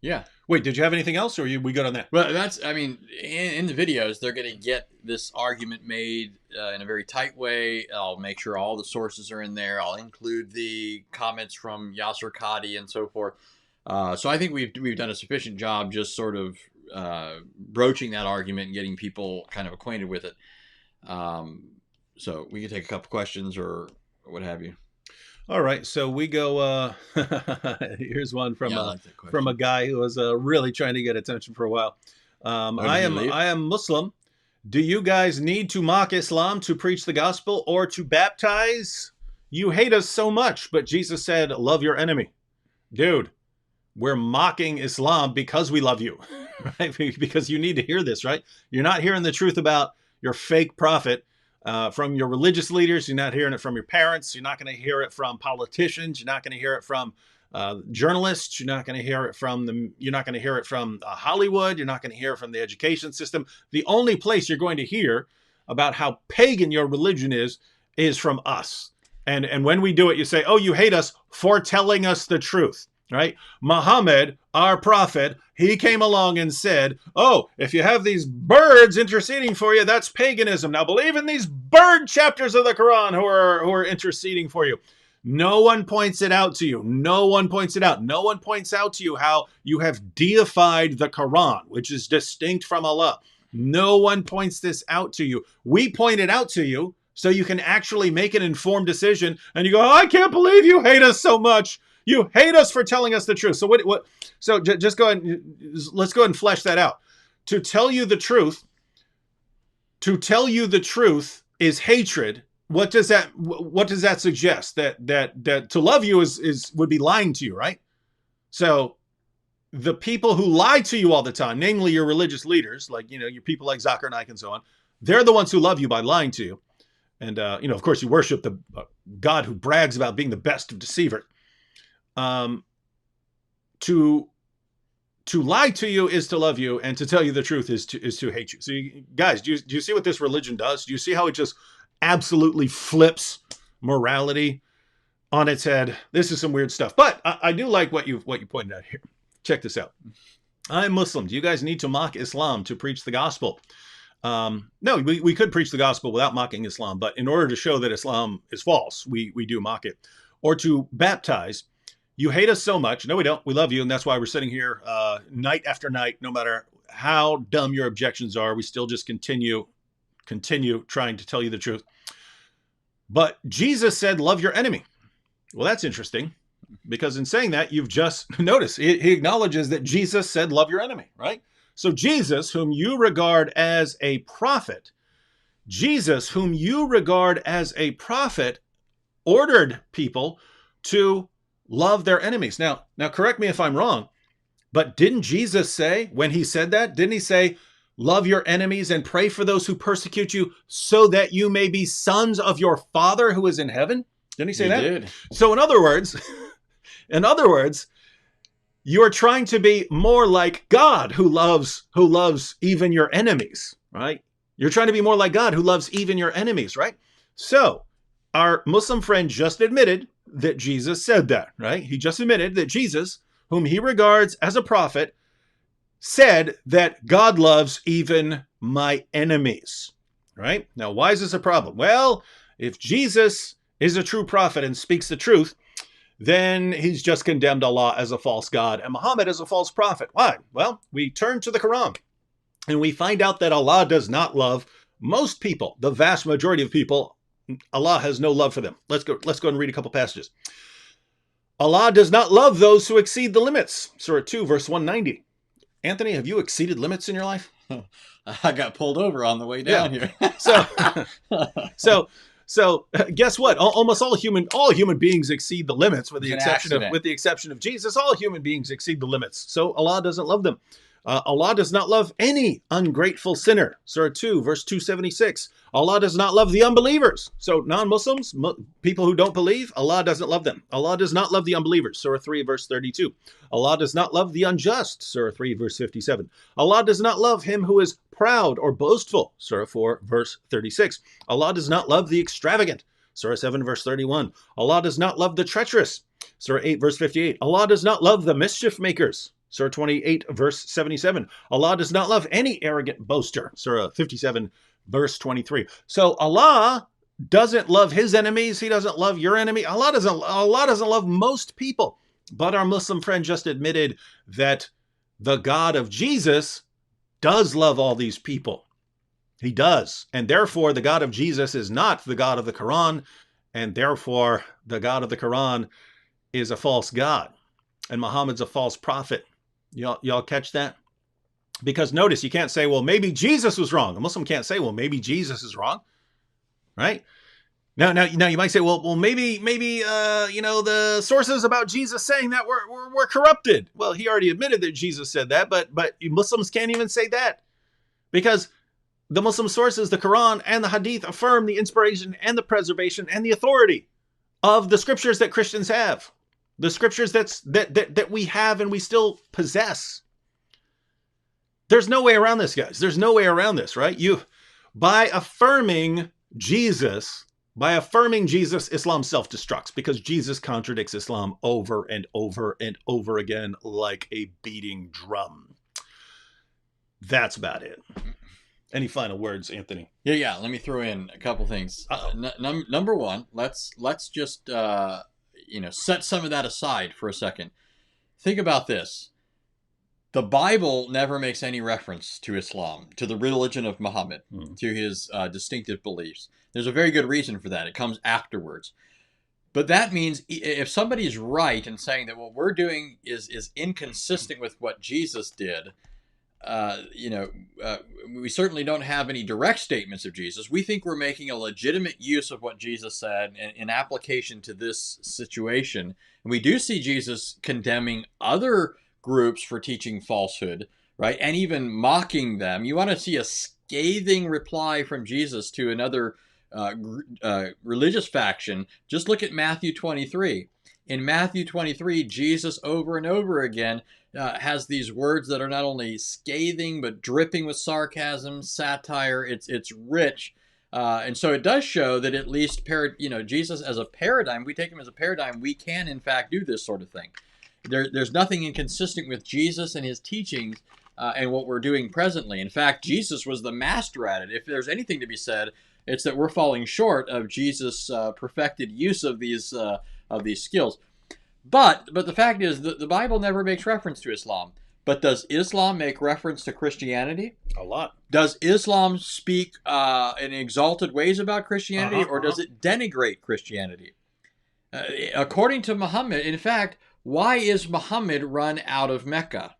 Yeah. Wait, did you have anything else, or are we good on that? Well, in the videos, they're going to get this argument made in a very tight way. I'll make sure all the sources are in there. I'll include the comments from Yasser Qadi and so forth. So I think we've done a sufficient job just sort of broaching that argument and getting people kind of acquainted with it. So we can take a couple questions or what have you. All right, so we go. Here's one from a guy who was really trying to get attention for a while. I am Muslim. Do you guys need to mock Islam to preach the gospel or to baptize? You hate us so much, but Jesus said, "Love your enemy." Dude, we're mocking Islam because we love you, right? Because you need to hear this, right? You're not hearing the truth about your fake prophet from your religious leaders. You're not hearing it from your parents. You're not going to hear it from politicians. You're not going to hear it from journalists. You're not going to hear it from You're not going to hear it from Hollywood. You're not going to hear it from the education system. The only place you're going to hear about how pagan your religion is from us. And when we do it, you say, "Oh, you hate us for telling us the truth." Right? Muhammad, our prophet, he came along and said, "Oh, if you have these birds interceding for you, that's paganism. Now believe in these bird chapters of the Quran who are interceding for you." No one points it out to you. No one points it out. No one points out to you how you have deified the Quran, which is distinct from Allah. No one points this out to you. We point it out to you so you can actually make an informed decision. And you go, "I can't believe you hate us so much. You hate us for telling us the truth." So what? So just go ahead. Let's go ahead and flesh that out. To tell you the truth is hatred. What does that suggest? That to love you would be lying to you, right? So the people who lie to you all the time, namely your religious leaders, like your people like Zakir Naik and so on, they're the ones who love you by lying to you. And of course, you worship the God who brags about being the best of deceivers. To lie to you is to love you, and to tell you the truth is to hate you. So guys, do you see what this religion does? Do you see how it just absolutely flips morality on its head? This is some weird stuff, but I do like what you pointed out here. Check this out. I'm Muslim. Do you guys need to mock Islam to preach the gospel? No, we could preach the gospel without mocking Islam, but in order to show that Islam is false, we do mock it. Or to baptize. You hate us so much. No, we don't. We love you, and that's why we're sitting here night after night. No matter how dumb your objections are, we still just continue trying to tell you the truth. But Jesus said, "Love your enemy." Well, that's interesting, because in saying that, you've just noticed he acknowledges that Jesus said, love your enemy, right? So Jesus, whom you regard as a prophet, ordered people to love their enemies. Now, correct me if I'm wrong, but didn't Jesus say, when he said that, didn't he say, love your enemies and pray for those who persecute you so that you may be sons of your Father who is in heaven? Didn't he say that? Did. So in other words, you are trying to be more like God, who loves even your enemies, right? You're trying to be more like God, who loves even your enemies, right? So our Muslim friend just admitted that Jesus said that, right? He just admitted that Jesus, whom he regards as a prophet, said that God loves even my enemies, right? Now, why is this a problem? Well, if Jesus is a true prophet and speaks the truth, then he's just condemned Allah as a false god and Muhammad as a false prophet. Why? Well, we turn to the Quran and we find out that Allah does not love most people, the vast majority of people. Allah has no love for them. Let's go and read a couple passages. Allah does not love those who exceed the limits. Surah 2, verse 190. Anthony, have you exceeded limits in your life? I got pulled over on the way down here. So guess what? Almost all human beings exceed the limits, with the exception of Jesus. All human beings exceed the limits. So Allah doesn't love them. Allah does not love any ungrateful sinner. Surah 2, verse 276. Allah does not love the unbelievers. So non-Muslims, people who don't believe, Allah doesn't love them. Allah does not love the unbelievers. Surah 3, verse 32. Allah does not love the unjust. Surah 3, verse 57. Allah does not love him who is proud or boastful. Surah 4, verse 36. Allah does not love the extravagant. Surah 7, verse 31. Allah does not love the treacherous. Surah 8, verse 58. Allah does not love the mischief makers. Surah 28, verse 77. Allah does not love any arrogant boaster. Surah 57, verse 23. So Allah doesn't love his enemies. He doesn't love your enemy. Allah doesn't love most people. But our Muslim friend just admitted that the God of Jesus does love all these people. He does. And therefore, the God of Jesus is not the God of the Quran. And therefore, the God of the Quran is a false God. And Muhammad's a false prophet. Y'all catch that? Because notice, you can't say, well, maybe Jesus was wrong. A Muslim can't say, well, maybe Jesus is wrong, right? Now you might say, well, maybe the sources about Jesus saying that were corrupted. Well, he already admitted that Jesus said that, but Muslims can't even say that, because the Muslim sources, the Quran and the Hadith, affirm the inspiration and the preservation and the authority of the scriptures that Christians have. The scriptures that we have and we still possess. There's no way around this, guys. There's no way around this, right? By affirming Jesus, Islam self-destructs, because Jesus contradicts Islam over and over and over again like a beating drum. That's about it. Any final words, Anthony? Yeah. Let me throw in a couple things. Number one, let's just set some of that aside for a second. Think about this. The Bible never makes any reference to Islam, to the religion of Muhammad, to his distinctive beliefs. There's a very good reason for that. It comes afterwards. But that means if somebody is right in saying that what we're doing is inconsistent with what Jesus did, we certainly don't have any direct statements of Jesus. We think we're making a legitimate use of what Jesus said in application to this situation. And we do see Jesus condemning other groups for teaching falsehood, right? And even mocking them. You want to see a scathing reply from Jesus to another religious faction? Just look at Matthew 23. In Matthew 23, Jesus over and over again has these words that are not only scathing, but dripping with sarcasm, satire. It's rich. And so it does show that at least, Jesus as a paradigm, we take him as a paradigm, we can in fact do this sort of thing. There's nothing inconsistent with Jesus and his teachings and what we're doing presently. In fact, Jesus was the master at it. If there's anything to be said, it's that we're falling short of Jesus' perfected use of these skills. But the fact is that the Bible never makes reference to Islam. But does Islam make reference to Christianity? A lot. Does Islam speak in exalted ways about Christianity, or does it denigrate Christianity? According to Muhammad, in fact, why is Muhammad run out of Mecca?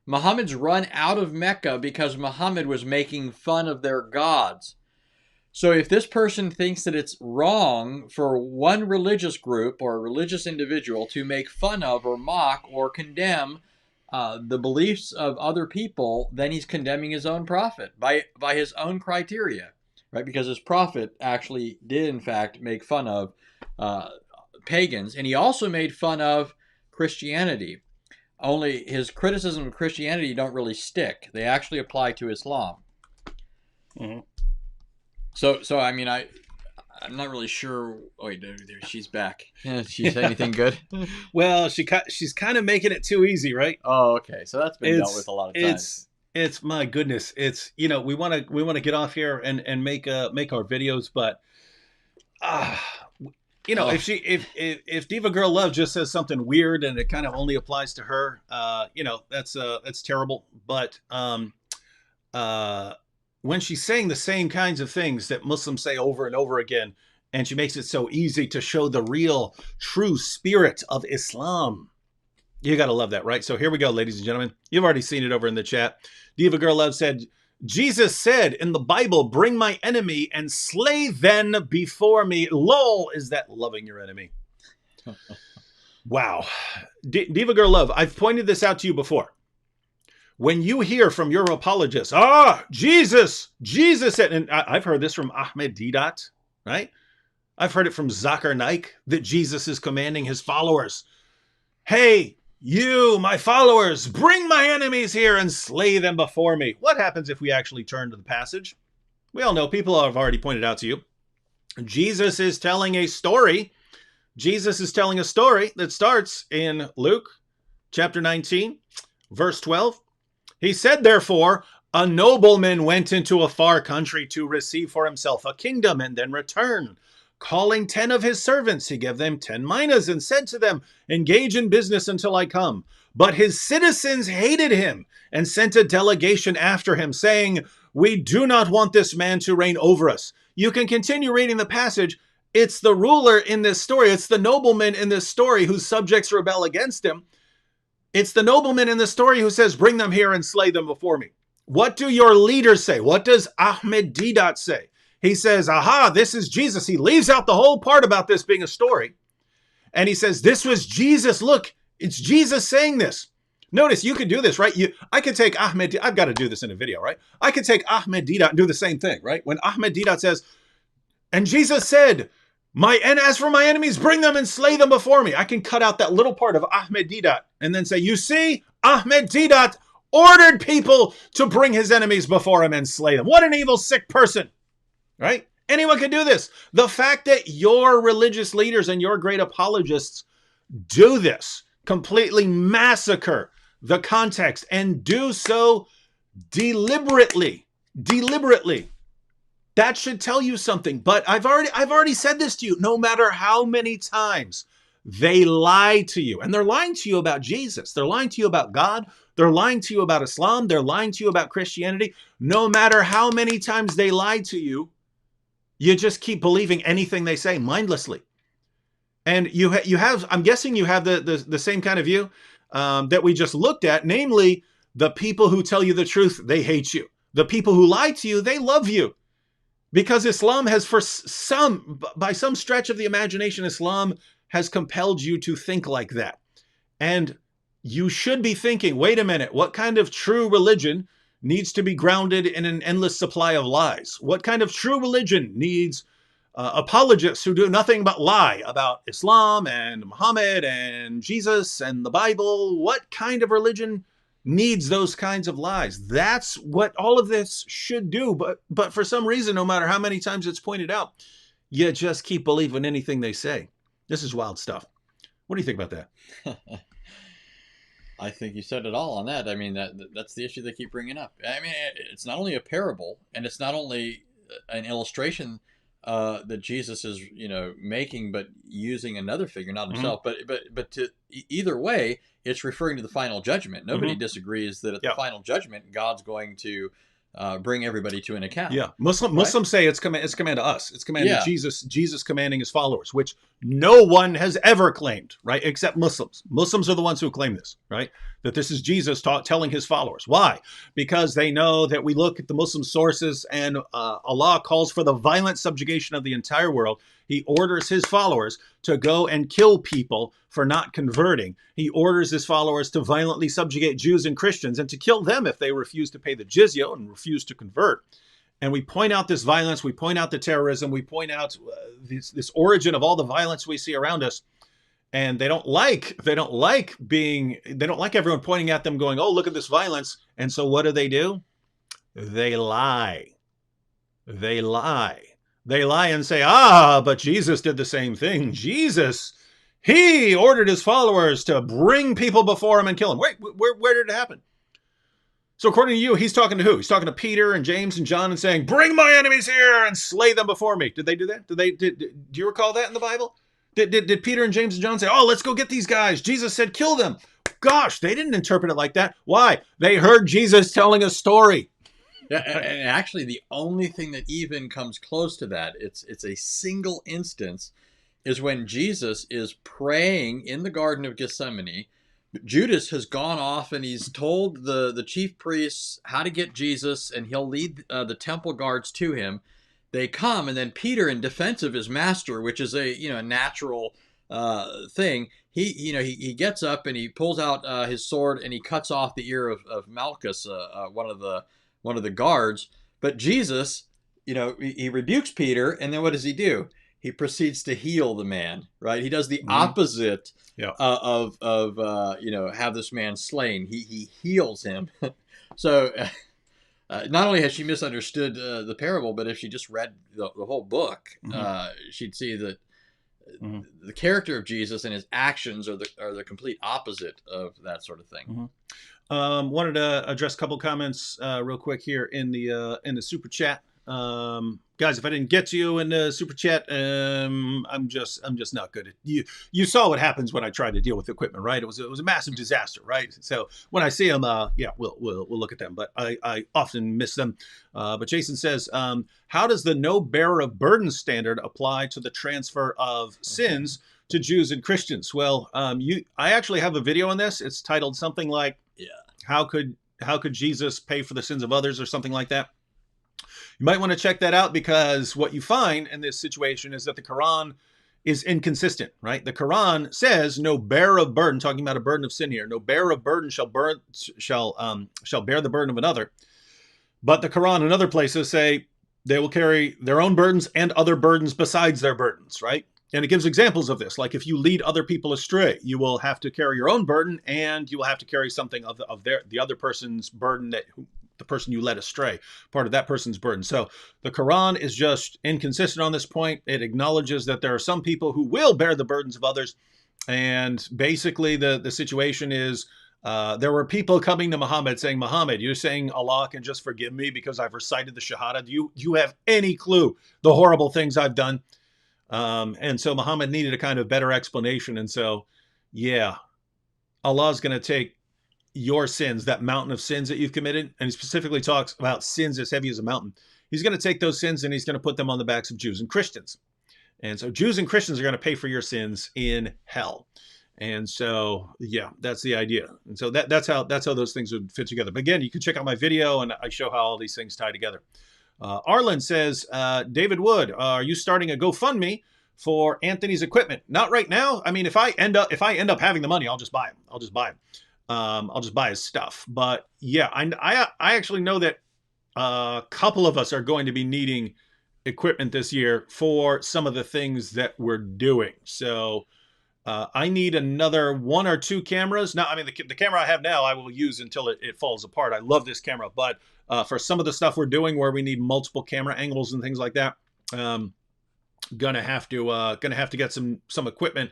Muhammad's run out of Mecca because Muhammad was making fun of their gods. So if this person thinks that it's wrong for one religious group or a religious individual to make fun of or mock or condemn the beliefs of other people, then he's condemning his own prophet by his own criteria, right? Because his prophet actually did, in fact, make fun of pagans, and he also made fun of Christianity. Only his criticism of Christianity don't really stick. They actually apply to Islam. Mm-hmm. So I mean, I'm not really sure. Oh, wait, there she's back. Did she say anything good? Well, she's kind of making it too easy, right? Oh, okay. So that's been dealt with a lot of times. It's my goodness. It's, you know, we want to get off here and make our videos, but you know, if Diva Girl Love just says something weird and it kind of only applies to her, you know, that's terrible. But when she's saying the same kinds of things that Muslims say over and over again, and she makes it so easy to show the real, true spirit of Islam, you got to love that, right? So here we go, ladies and gentlemen. You've already seen it over in the chat. Diva Girl Love said, Jesus said in the Bible, bring my enemy and slay them before me. Lol, is that loving your enemy? Wow. Diva Girl Love, I've pointed this out to you before. When you hear from your apologists, Jesus said, and I've heard this from Ahmed Deedat, right? I've heard it from Zakir Naik, that Jesus is commanding his followers, hey, you, my followers, bring my enemies here and slay them before me. What happens if we actually turn to the passage? We all know, people have already pointed out to you, Jesus is telling a story. Jesus is telling a story that starts in Luke chapter 19, verse 12. He said, therefore, a nobleman went into a far country to receive for himself a kingdom and then return. Calling 10 of his servants, he gave them 10 minas and said to them, engage in business until I come. But his citizens hated him and sent a delegation after him, saying, we do not want this man to reign over us. You can continue reading the passage. It's the ruler in this story. It's the nobleman in this story whose subjects rebel against him. It's the nobleman in the story who says, bring them here and slay them before me. What do your leaders say? What does Ahmed Deedat say? He says, aha, this is Jesus. He leaves out the whole part about this being a story. And he says, this was Jesus. Look, it's Jesus saying this. Notice, you could do this, right? I could take Ahmed, I've got to do this in a video, right? I could take Ahmed Deedat and do the same thing, right? When Ahmed Deedat says, and Jesus said, as for my enemies, bring them and slay them before me. I can cut out that little part of Ahmed Deedat and then say, you see, Ahmed Deedat ordered people to bring his enemies before him and slay them. What an evil, sick person. Right? Anyone can do this. The fact that your religious leaders and your great apologists do this, completely massacre the context and do so deliberately, that should tell you something. But I've already said this to you. No matter how many times they lie to you, and they're lying to you about Jesus, they're lying to you about God, they're lying to you about Islam, they're lying to you about Christianity. No matter how many times they lie to you, you just keep believing anything they say mindlessly. And you have, I'm guessing you have the same kind of view that we just looked at, namely, the people who tell you the truth, they hate you. The people who lie to you, they love you. Because Islam has, by some stretch of the imagination, Islam has compelled you to think like that. And you should be thinking, wait a minute, what kind of true religion needs to be grounded in an endless supply of lies? What kind of true religion needs apologists who do nothing but lie about Islam and Muhammad and Jesus and the Bible? What kind of religion needs those kinds of lies? That's what all of this should do. But for some reason, no matter how many times it's pointed out, you just keep believing anything they say. This is wild stuff. What do you think about that? I think you said it all on that. I mean, that's the issue they keep bringing up. I mean, it's not only a parable, and it's not only an illustration that Jesus is, making, but using another figure, not himself. But to either way, it's referring to the final judgment. Nobody disagrees that at the final judgment, God's going to bring everybody to an account. Yeah, right? Muslims say it's command to us. It's command to Yeah. Jesus commanding his followers, which no one has ever claimed, right? Except Muslims. Muslims are the ones who claim this, right? That this is Jesus telling his followers. Why? Because they know that we look at the Muslim sources, and Allah calls for the violent subjugation of the entire world. He orders his followers to go and kill people for not converting. He orders his followers to violently subjugate Jews and Christians and to kill them if they refuse to pay the jizya and refuse to convert. And we point out this violence, we point out the terrorism, we point out this origin of all the violence we see around us. And they don't like everyone pointing at them going, oh, look at this violence. And so what do? They lie. They lie. They lie and say, but Jesus did the same thing. Jesus, he ordered his followers to bring people before him and kill him. Wait, where did it happen? So according to you, he's talking to who? He's talking to Peter and James and John and saying, bring my enemies here and slay them before me. Did they do that? Do you recall that in the Bible? Did Peter and James and John say, oh, let's go get these guys? Jesus said, kill them. Gosh, they didn't interpret it like that. Why? They heard Jesus telling a story. Yeah, and actually, the only thing that even comes close to that, it's a single instance, is when Jesus is praying in the Garden of Gethsemane. Judas has gone off and he's told the chief priests how to get Jesus, and he'll lead the temple guards to him. They come, and then Peter, in defense of his master, which is a natural thing, he gets up and he pulls out his sword and he cuts off the ear of Malchus, one of the guards. But Jesus, he rebukes Peter, and then what does he do? He proceeds to heal the man, right? He does the opposite of have this man slain. He heals him. So not only has she misunderstood the parable, but if she just read the whole book, she'd see that the character of Jesus and his actions are the complete opposite of that sort of thing. Wanted to address a couple comments real quick here in the super chat. Guys, if I didn't get to you in the super chat, I'm just not good at you. You saw what happens when I try to deal with equipment, right? It was a massive disaster, right? So when I see them, we'll look at them, but I often miss them. But Jason says, how does the no bearer of burden standard apply to the transfer of sins to Jews and Christians? Well, I actually have a video on this. It's titled something like, how could Jesus pay for the sins of others, or something like that. You might want to check that out, because what you find in this situation is that the Quran is inconsistent, right? The Quran says no bearer of burden, talking about a burden of sin here, no bearer of burden shall bear the burden of another. But the Quran and other places say they will carry their own burdens and other burdens besides their burdens, right? And it gives examples of this. Like if you lead other people astray, you will have to carry your own burden, and you will have to carry something of the other person's burden, the person you led astray, part of that person's burden. So the Quran is just inconsistent on this point. It acknowledges that there are some people who will bear the burdens of others. And basically the situation is there were people coming to Muhammad saying, Muhammad, you're saying Allah can just forgive me because I've recited the Shahada. Do you have any clue the horrible things I've done? And so Muhammad needed a kind of better explanation. And so, Allah's going to take your sins, that mountain of sins that you've committed, and he specifically talks about sins as heavy as a mountain. He's going to take those sins and he's going to put them on the backs of Jews and Christians. And so Jews and Christians are going to pay for your sins in hell. And so, that's the idea. And so that's how those things would fit together. But again, you can check out my video and I show how all these things tie together. Arlen says, David Wood, are you starting a GoFundMe for Anthony's equipment? Not right now. I mean, if I end up having the money, I'll just buy him. I'll just buy his stuff. But I actually know that a couple of us are going to be needing equipment this year for some of the things that we're doing. So I need another 1 or 2 cameras. Now, I mean, the camera I have now, I will use until it falls apart. I love this camera, but for some of the stuff we're doing where we need multiple camera angles and things like that, gonna have to get some equipment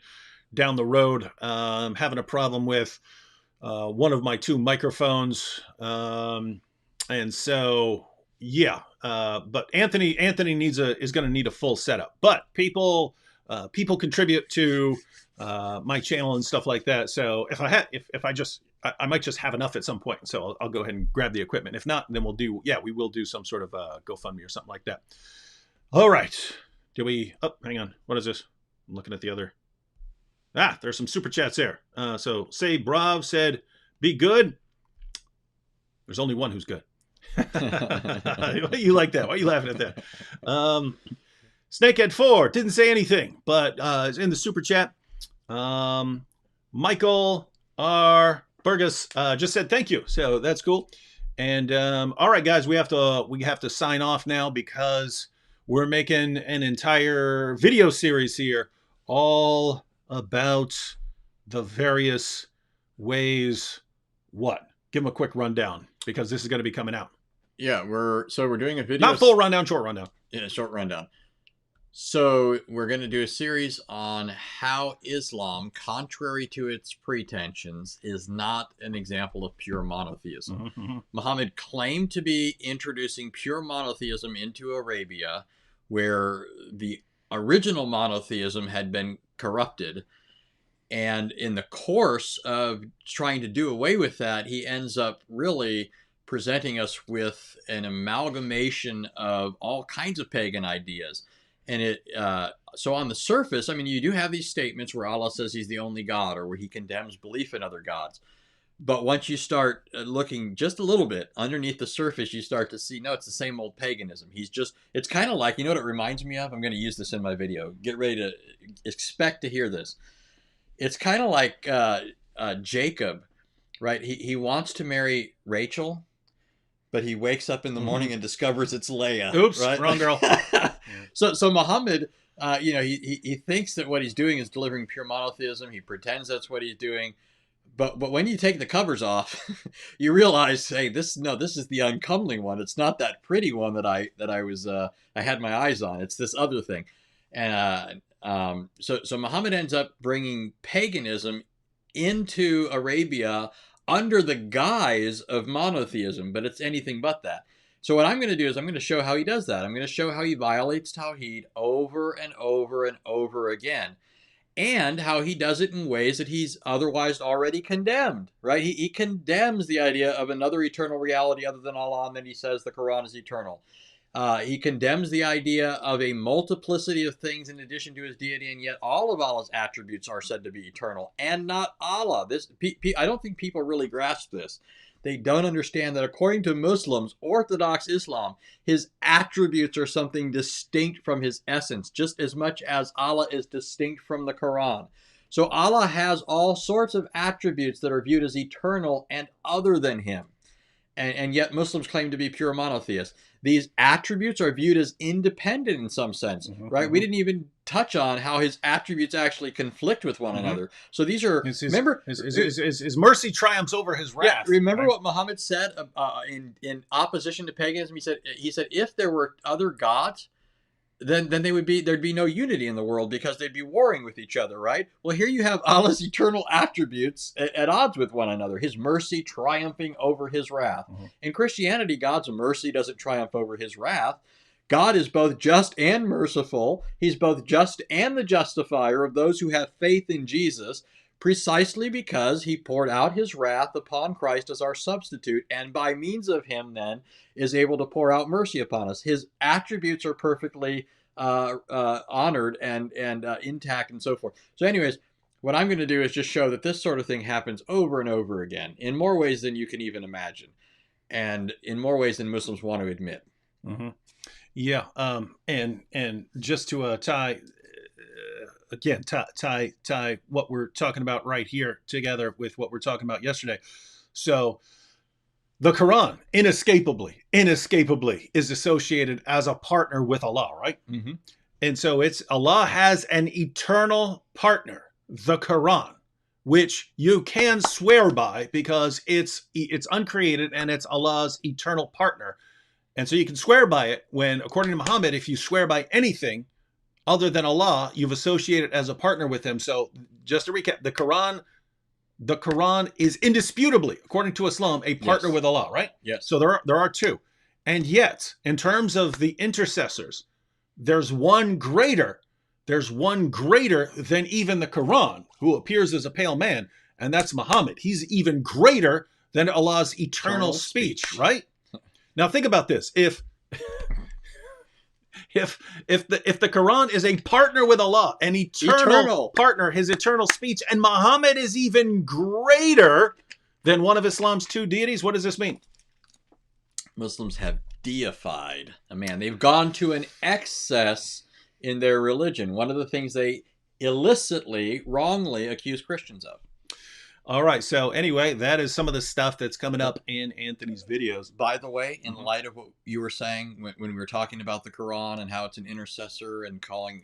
down the road. I'm having a problem with one of my 2 microphones, and so but Anthony is going to need a full setup. But people contribute to my channel and stuff like that. So if I might just have enough at some point. So I'll go ahead and grab the equipment. If not, then we will do some sort of GoFundMe or something like that. All right. Hang on. What is this? I'm looking at the other. There's some super chats there. So Say Brav said, be good. There's only one who's good. You like that? Why are you laughing at that? Snakehead 4 didn't say anything, but is in the super chat. Michael R. Burgess just said thank you, so that's cool. And all right, guys, we have to sign off now because we're making an entire video series here all about the various ways. What? Give them a quick rundown because this is going to be coming out. Yeah, we're doing a video. Not full rundown, short rundown. Yeah, short rundown. So we're going to do a series on how Islam, contrary to its pretensions, is not an example of pure monotheism. Mm-hmm. Muhammad claimed to be introducing pure monotheism into Arabia, where the original monotheism had been corrupted. And in the course of trying to do away with that, he ends up really presenting us with an amalgamation of all kinds of pagan ideas. And so on the surface, I mean, you do have these statements where Allah says he's the only God, or where he condemns belief in other gods. But once you start looking just a little bit underneath the surface, you start to see, no, it's the same old paganism. It's kind of like, you know what it reminds me of? I'm going to use this in my video. Get ready to expect to hear this. It's kind of like Jacob, right? He wants to marry Rachel, but he wakes up in the morning and discovers it's Leah. Oops, right? wrong girl. So Muhammad, he thinks that what he's doing is delivering pure monotheism. He pretends that's what he's doing. But when you take the covers off, you realize, hey, this is the uncomely one. It's not that pretty one that I had my eyes on. It's this other thing. And so Muhammad ends up bringing paganism into Arabia under the guise of monotheism, but it's anything but that. So what I'm going to do is I'm going to show how he does that. I'm going to show how he violates Tawheed over and over and over again, and how he does it in ways that he's otherwise already condemned, right? He condemns the idea of another eternal reality other than Allah, and then he says the Quran is eternal. He condemns the idea of a multiplicity of things in addition to his deity, and yet all of Allah's attributes are said to be eternal, and not Allah. I don't think people really grasp this. They don't understand that according to Muslims, Orthodox Islam, his attributes are something distinct from his essence, just as much as Allah is distinct from the Quran. So Allah has all sorts of attributes that are viewed as eternal and other than him. And yet Muslims claim to be pure monotheists. These attributes are viewed as independent in some sense, right? We didn't even touch on how his attributes actually conflict with one another. So these are, remember... His mercy triumphs over his wrath. Yeah, remember what Muhammad said in opposition to paganism? He said, if there were other gods, then there'd be no unity in the world because they'd be warring with each other, right? Well, here you have Allah's eternal attributes at odds with one another. His mercy triumphing over his wrath. In Christianity, God's mercy doesn't triumph over his wrath. God is both just and merciful. He's both just and the justifier of those who have faith in Jesus, precisely because he poured out his wrath upon Christ as our substitute, and by means of him then is able to pour out mercy upon us. His attributes are perfectly honored and intact and so forth. So anyways, what I'm going to do is just show that this sort of thing happens over and over again in more ways than you can even imagine, and in more ways than Muslims want to admit. Yeah, and just to tie what we're talking about right here together with what we're talking about yesterday. So the Quran inescapably is associated as a partner with Allah, right? And so Allah has an eternal partner, the Quran, which you can swear by because it's uncreated and it's Allah's eternal partner. And so you can swear by it when, according to Muhammad, if you swear by anything other than Allah, you've associated as a partner with him. So just to recap, the Quran is indisputably, according to Islam, a partner with Allah, right? Yes. So there are two. And yet, in terms of the intercessors, there's one greater there's one greater than even the Quran, who appears as a pale man, and that's Muhammad. He's even greater than Allah's eternal speech, right? Now think about this. If the Quran is a partner with Allah, an eternal partner, his eternal speech, and Muhammad is even greater than one of Islam's two deities, what does this mean? Muslims have deified a man. They've gone to an excess in their religion. One of the things they illicitly, wrongly accuse Christians of. All right. So anyway, that is some of the stuff that's coming up in Anthony's videos. By the way, in light of what you were saying when we were talking about the Quran and how it's an intercessor and talking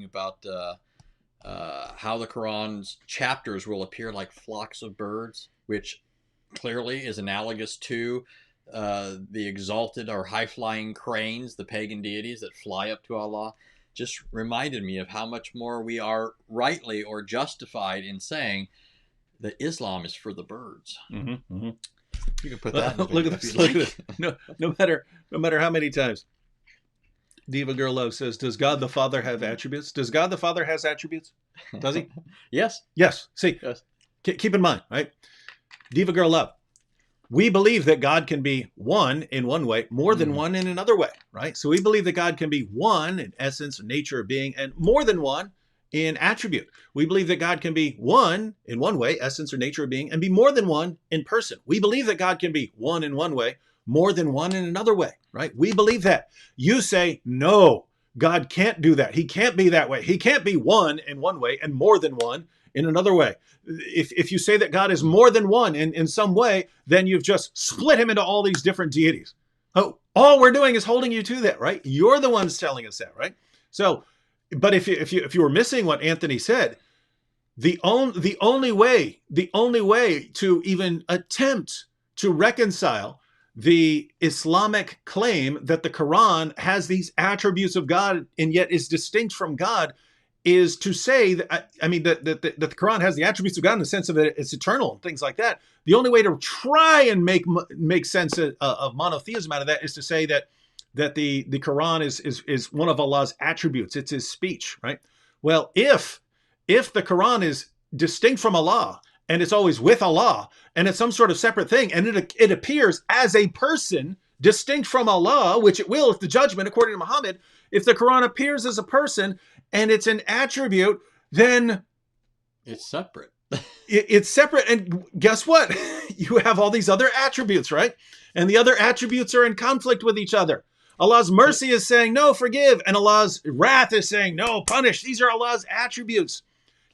about how the Quran's chapters will appear like flocks of birds, which clearly is analogous to the exalted or high-flying cranes, the pagan deities that fly up to Allah, just reminded me of how much more we are rightly or justified in saying that Islam is for the birds. Mm-hmm, mm-hmm. You can put that in the look at video this. if you Look like. at this. No matter how many times. Diva Girl Love says, does God the Father have attributes? Does God the Father has attributes? Does he? Yes. Yes. See, Yes. keep in mind, right? Diva Girl Love. We believe that God can be one in one way, more than one in another way, right? So we believe that God can be one in essence, nature, being, and more than one in attribute. We believe that God can be one in one way, essence or nature of being, and be more than one in person. We believe that God can be one in one way, more than one in another way, right? We believe that. You say, no, God can't do that. He can't be that way. He can't be one in one way and more than one in another way. If you say that God is more than one in some way, then you've just split him into all these different deities. Oh, all we're doing is holding you to that, right? You're the ones telling us that, right? So, but if you were missing what Anthony said, the only way to even attempt to reconcile the Islamic claim that the Quran has these attributes of God and yet is distinct from God is to say that, that the Quran has the attributes of God in the sense of that it's eternal and things like that. The only way to try and make sense of monotheism out of that is to say that the Quran is one of Allah's attributes. It's his speech, right? Well, if the Quran is distinct from Allah and it's always with Allah and it's some sort of separate thing and it appears as a person distinct from Allah, which it will at the judgment according to Muhammad, if the Quran appears as a person and it's an attribute, then it's separate. It's separate. And guess what? You have all these other attributes, right? And the other attributes are in conflict with each other. Allah's mercy is saying, no, forgive. And Allah's wrath is saying, no, punish. These are Allah's attributes.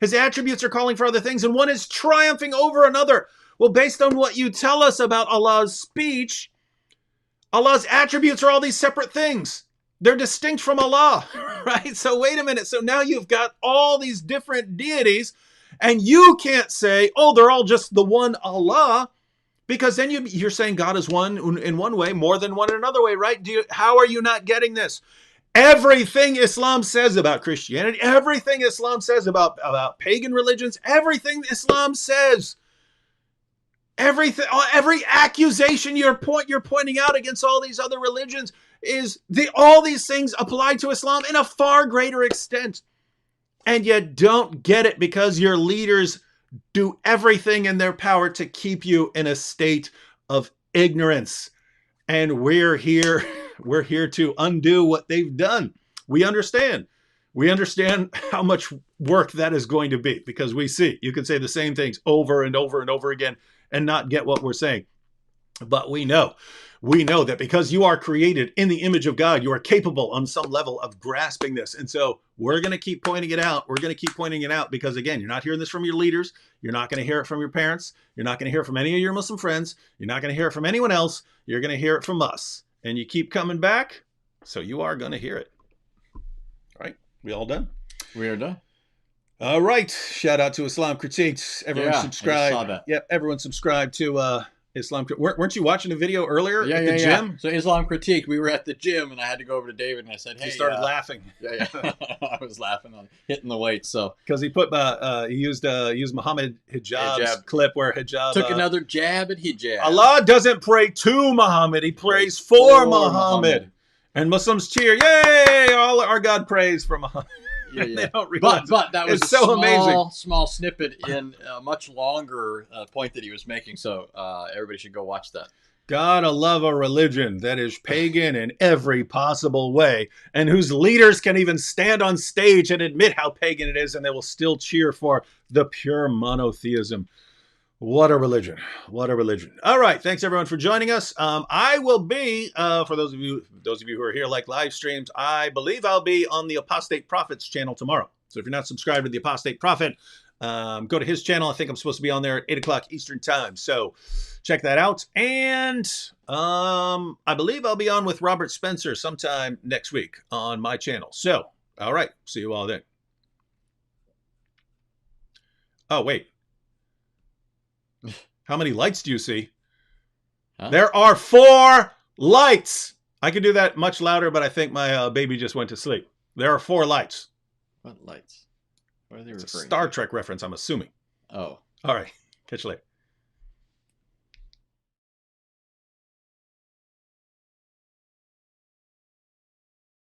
His attributes are calling for other things, and one is triumphing over another. Well, based on what you tell us about Allah's speech, Allah's attributes are all these separate things. They're distinct from Allah, right? So wait a minute. So now you've got all these different deities, and you can't say, oh, they're all just the one Allah, because then you're saying God is one in one way, more than one in another way, right? How are you not getting this? Everything Islam says about Christianity, everything Islam says about pagan religions, everything Islam says, every accusation you're pointing out against all these other religions is all these things apply to Islam in a far greater extent. And you don't get it because your leaders do everything in their power to keep you in a state of ignorance. And we're here to undo what they've done. We understand how much work that is going to be because you can say the same things over and over and over again and not get what we're saying. But we know that because you are created in the image of God, you are capable on some level of grasping this. And so we're going to keep pointing it out. We're going to keep pointing it out because, again, you're not hearing this from your leaders. You're not going to hear it from your parents. You're not going to hear it from any of your Muslim friends. You're not going to hear it from anyone else. You're going to hear it from us. And you keep coming back, so you are going to hear it. All right? We all done? We are done. All right. Shout out to Islam Critiques. Everyone subscribe. I just saw that. Yep, everyone subscribe to Islam. Weren't you watching a video earlier at the gym? So Islam Critique, we were at the gym and I had to go over to David and I said, hey. He started laughing. Yeah. I was laughing on hitting the weights. So because he used Muhammad hijab's clip where hijab took another jab at hijab. Allah doesn't pray to Muhammad, he prays for Muhammad. And Muslims cheer, yay! All our God prays for Muhammad. Yeah, They yeah. don't realize But that was it's a so small, amazing. small snippet in a much longer point that he was making. So everybody should go watch that. Gotta love a religion that is pagan in every possible way, and whose leaders can even stand on stage and admit how pagan it is, and they will still cheer for the pure monotheism. What a religion. What a religion. All right. Thanks everyone for joining us. I will be, for those of you who are here like live streams, I believe I'll be on the Apostate Prophet's channel tomorrow. So if you're not subscribed to the Apostate Prophet, go to his channel. I think I'm supposed to be on there at 8 o'clock Eastern time. So check that out. And I believe I'll be on with Robert Spencer sometime next week on my channel. So, all right. See you all then. Oh, wait. How many lights do you see? Huh? There are 4 lights. I could do that much louder, but I think my baby just went to sleep. There are 4 lights. What lights? What are they It's a referring Star to? Trek reference, I'm assuming. Oh. All right. Catch you later.